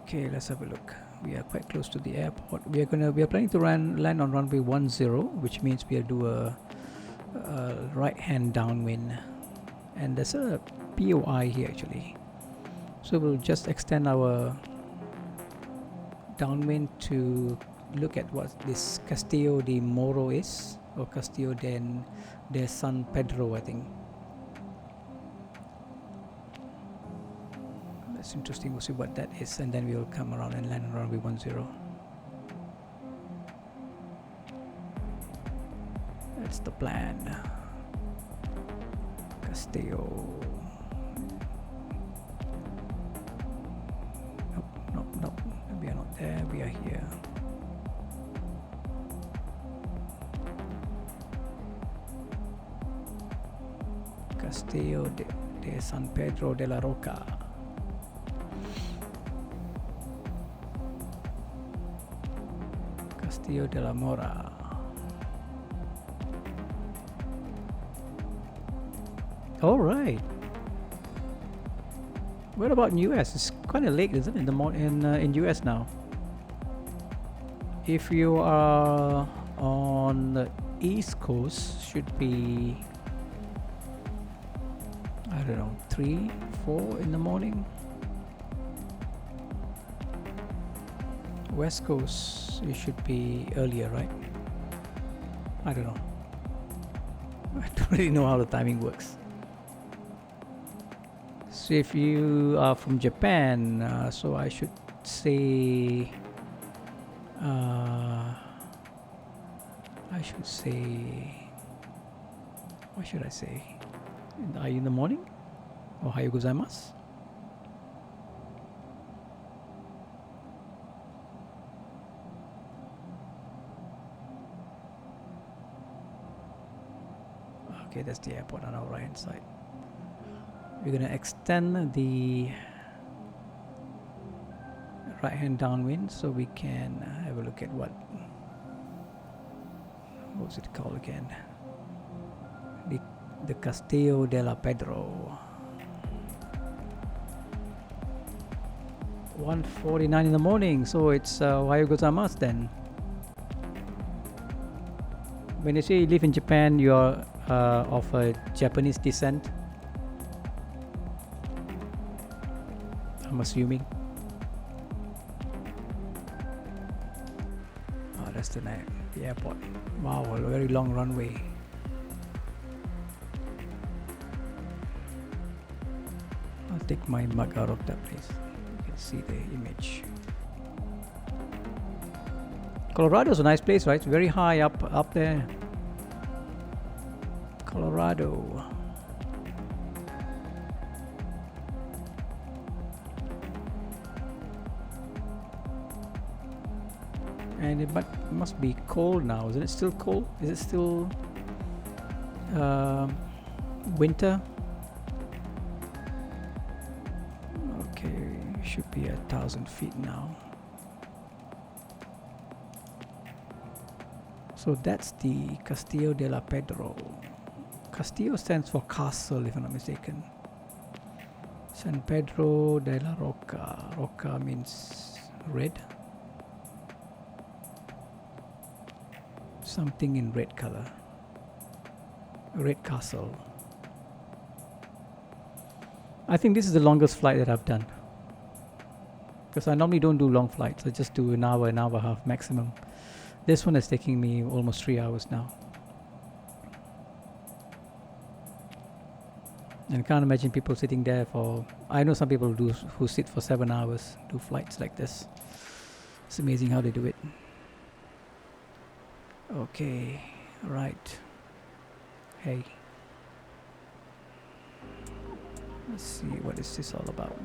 Okay, let's have a look. We are quite close to the airport. We are planning to land on runway 10, which means we'll do a right hand downwind, and there's a POI here actually. So we'll just extend our downwind to look at what this Castillo de Moro is, or Castillo de San Pedro, I think. That's interesting. We'll see what that is, and then we'll come around and land on runway 10. That's the plan. Castillo. Nope. We are not there. We are here. Castillo de San Pedro de la Roca. Castillo de la Mora. All right. What about in US? It's kind of late, isn't it? In US now. If you are on the East Coast, should be, I don't know, 3, 4 in the morning. West Coast, it should be earlier, right? I don't know. I don't really know how the timing works. So if you are from Japan, so I should say, what should I say? Are you in the morning? Ohayo gozaimasu. Okay, that's the airport on our right hand side. We're going to extend the right hand downwind so we can have a look at what's it called again? The Castillo de la Pedro. 1:49 in the morning, so it's Ohayo gozaimasu then. When you say you live in Japan, you are of a Japanese descent, I'm assuming. Oh, that's the airport. Wow, a very long runway. I'll take my mug out of that place. You can see the image. Colorado's a nice place, right? It's very high up there. Colorado. And it must be cold now. Isn't it still cold? Is it still winter? should be 1,000 feet now. So that's the Castillo de la Pedro. Castillo stands for castle, if I'm not mistaken. San Pedro de la Roca. Roca means red. Something in red color. Red castle. I think this is the longest flight that I've done. Because I normally don't do long flights. I just do an hour and a half maximum. This one is taking me almost 3 hours now. And I can't imagine people sitting there for... I know some people who sit for 7 hours, do flights like this. It's amazing how they do it. Okay, right. Hey. Let's see, what is this all about?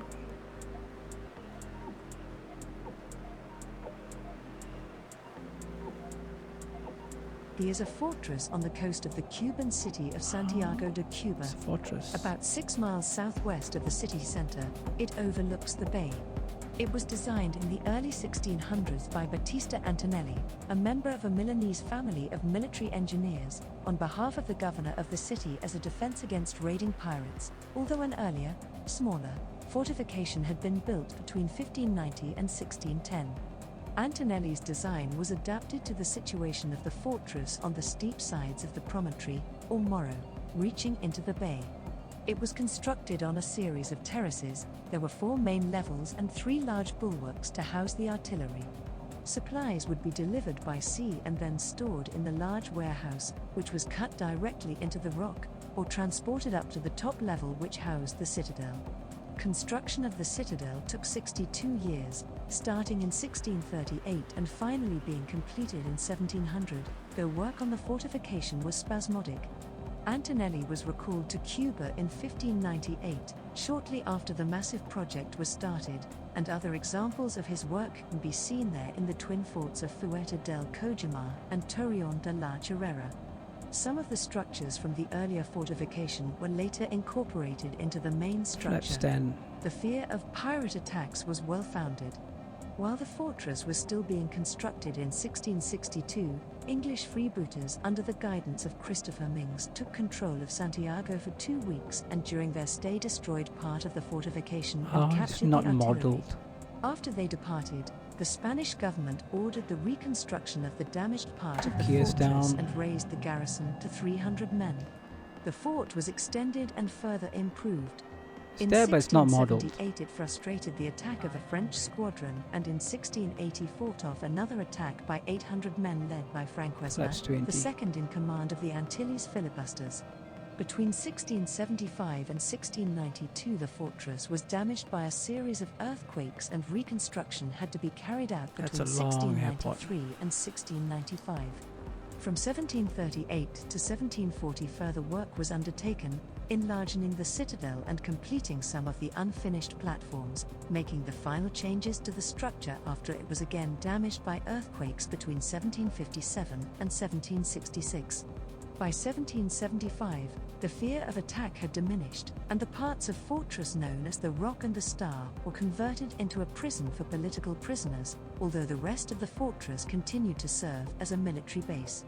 Here's a fortress on the coast of the Cuban city of Santiago de Cuba. It's a fortress. About 6 miles southwest of the city center, it overlooks the bay. It was designed in the early 1600s by Battista Antonelli, a member of a Milanese family of military engineers, on behalf of the governor of the city as a defense against raiding pirates, although an earlier, smaller, fortification had been built between 1590 and 1610. Antonelli's design was adapted to the situation of the fortress on the steep sides of the promontory, or morro, reaching into the bay. It was constructed on a series of terraces. There were 4 main levels and 3 large bulwarks to house the artillery. Supplies would be delivered by sea and then stored in the large warehouse, which was cut directly into the rock, or transported up to the top level which housed the citadel. Construction of the citadel took 62 years, starting in 1638 and finally being completed in 1700, though work on the fortification was spasmodic. Antonelli was recalled to Cuba in 1598, shortly after the massive project was started, and other examples of his work can be seen there in the twin forts of Fuerte del Cojamar and Torreon de la Chorrera. Some of the structures from the earlier fortification were later incorporated into the main structure. The fear of pirate attacks was well founded. While the fortress was still being constructed in 1662, English freebooters under the guidance of Christopher Mings took control of Santiago for 2 weeks and during their stay destroyed part of the fortification and captured the artillery. Modeled. After they departed, the Spanish government ordered the reconstruction of the damaged part of the Gears fortress down. and raised the garrison to 300 men. The fort was extended and further improved. In There, but it's not modeled. 1678 it frustrated the attack of a French squadron, and in 1680 fought off another attack by 800 men led by Franquesma, the second in command of the Antilles filibusters. Between 1675 and 1692 the fortress was damaged by a series of earthquakes and reconstruction had to be carried out between 1693 and 1695. From 1738 to 1740 further work was undertaken, enlarging the citadel and completing some of the unfinished platforms, making the final changes to the structure after it was again damaged by earthquakes between 1757 and 1766. By 1775, the fear of attack had diminished, and the parts of fortress known as the Rock and the Star were converted into a prison for political prisoners, although the rest of the fortress continued to serve as a military base.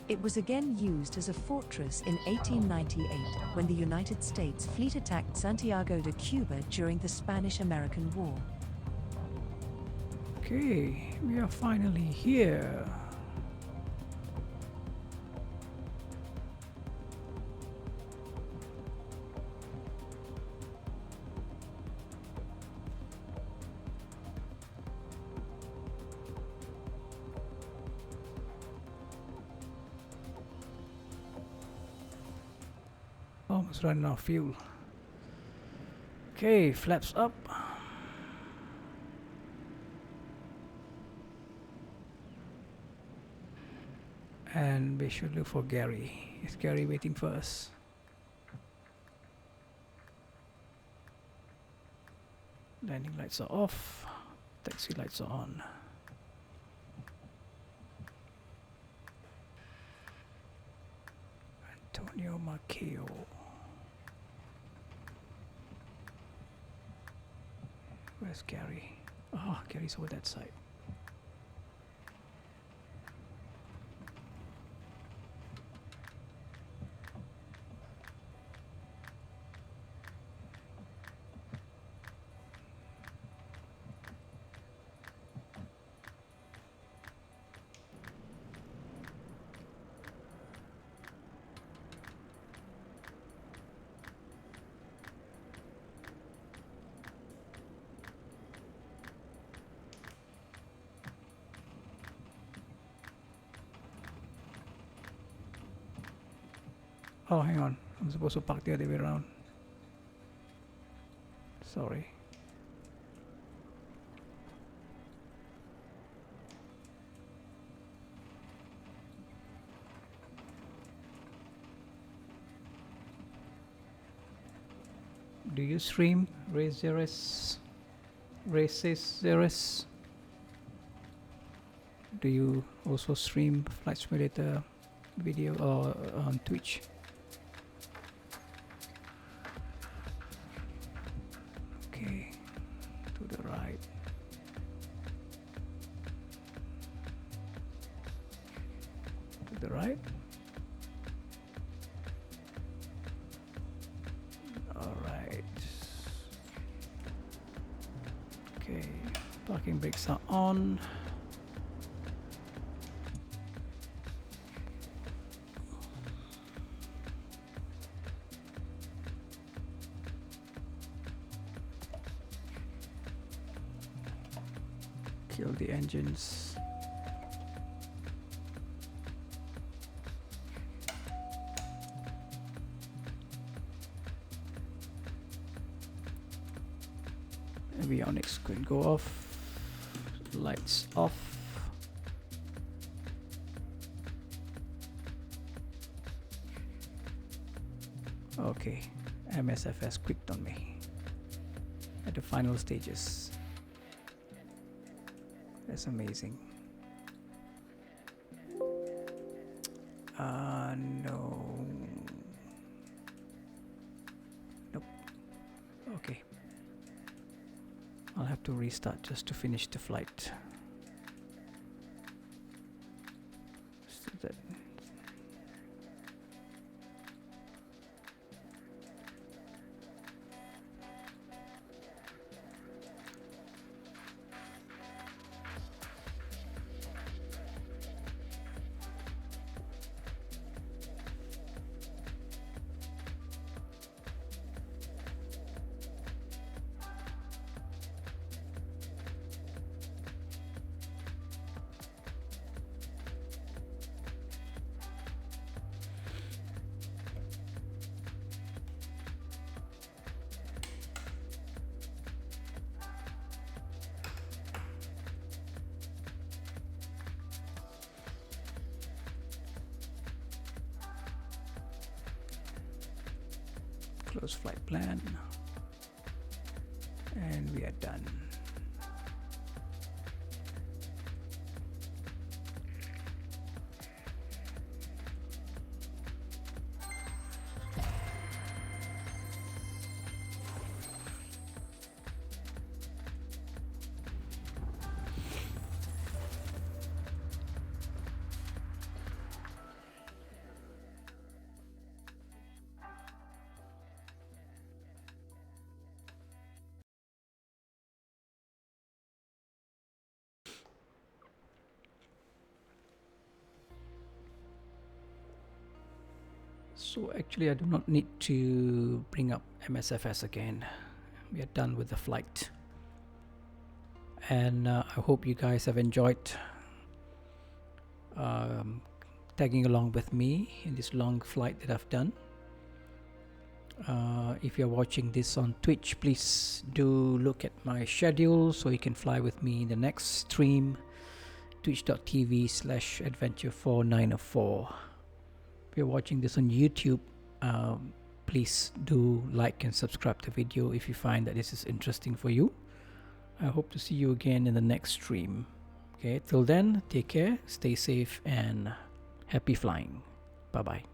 It was again used as a fortress in 1898 when the United States fleet attacked Santiago de Cuba during the Spanish-American War. Okay, we are finally here. Almost running out of fuel. Okay, flaps up. And we should look for Gary. Is Gary waiting for us? Landing lights are off. Taxi lights are on. Maceo. Where's Gary? Oh, Gary's over that side. Oh, hang on. I'm supposed to park the other way around. Sorry. Do you stream Races? Do you also stream Flight Simulator video or on Twitch? Okay, to the right. To the right. All right. Okay, parking brakes are on. Kill the engines. Avionics could go off. Lights off. Okay, MSFS quit on me at the final stages. That's amazing. No. Nope. Okay. I'll have to restart just to finish the flight. So that close flight plan, and we are done. So actually I do not need to bring up MSFS again. We are done with the flight. And I hope you guys have enjoyed tagging along with me in this long flight that I've done. If you're watching this on Twitch, please do look at my schedule so you can fly with me in the next stream, twitch.tv/adventure4904. If you're watching this on YouTube, please do like and subscribe to the video if you find that this is interesting for you. I hope to see you again in the next stream. Okay, till then, take care, stay safe, and happy flying. Bye bye.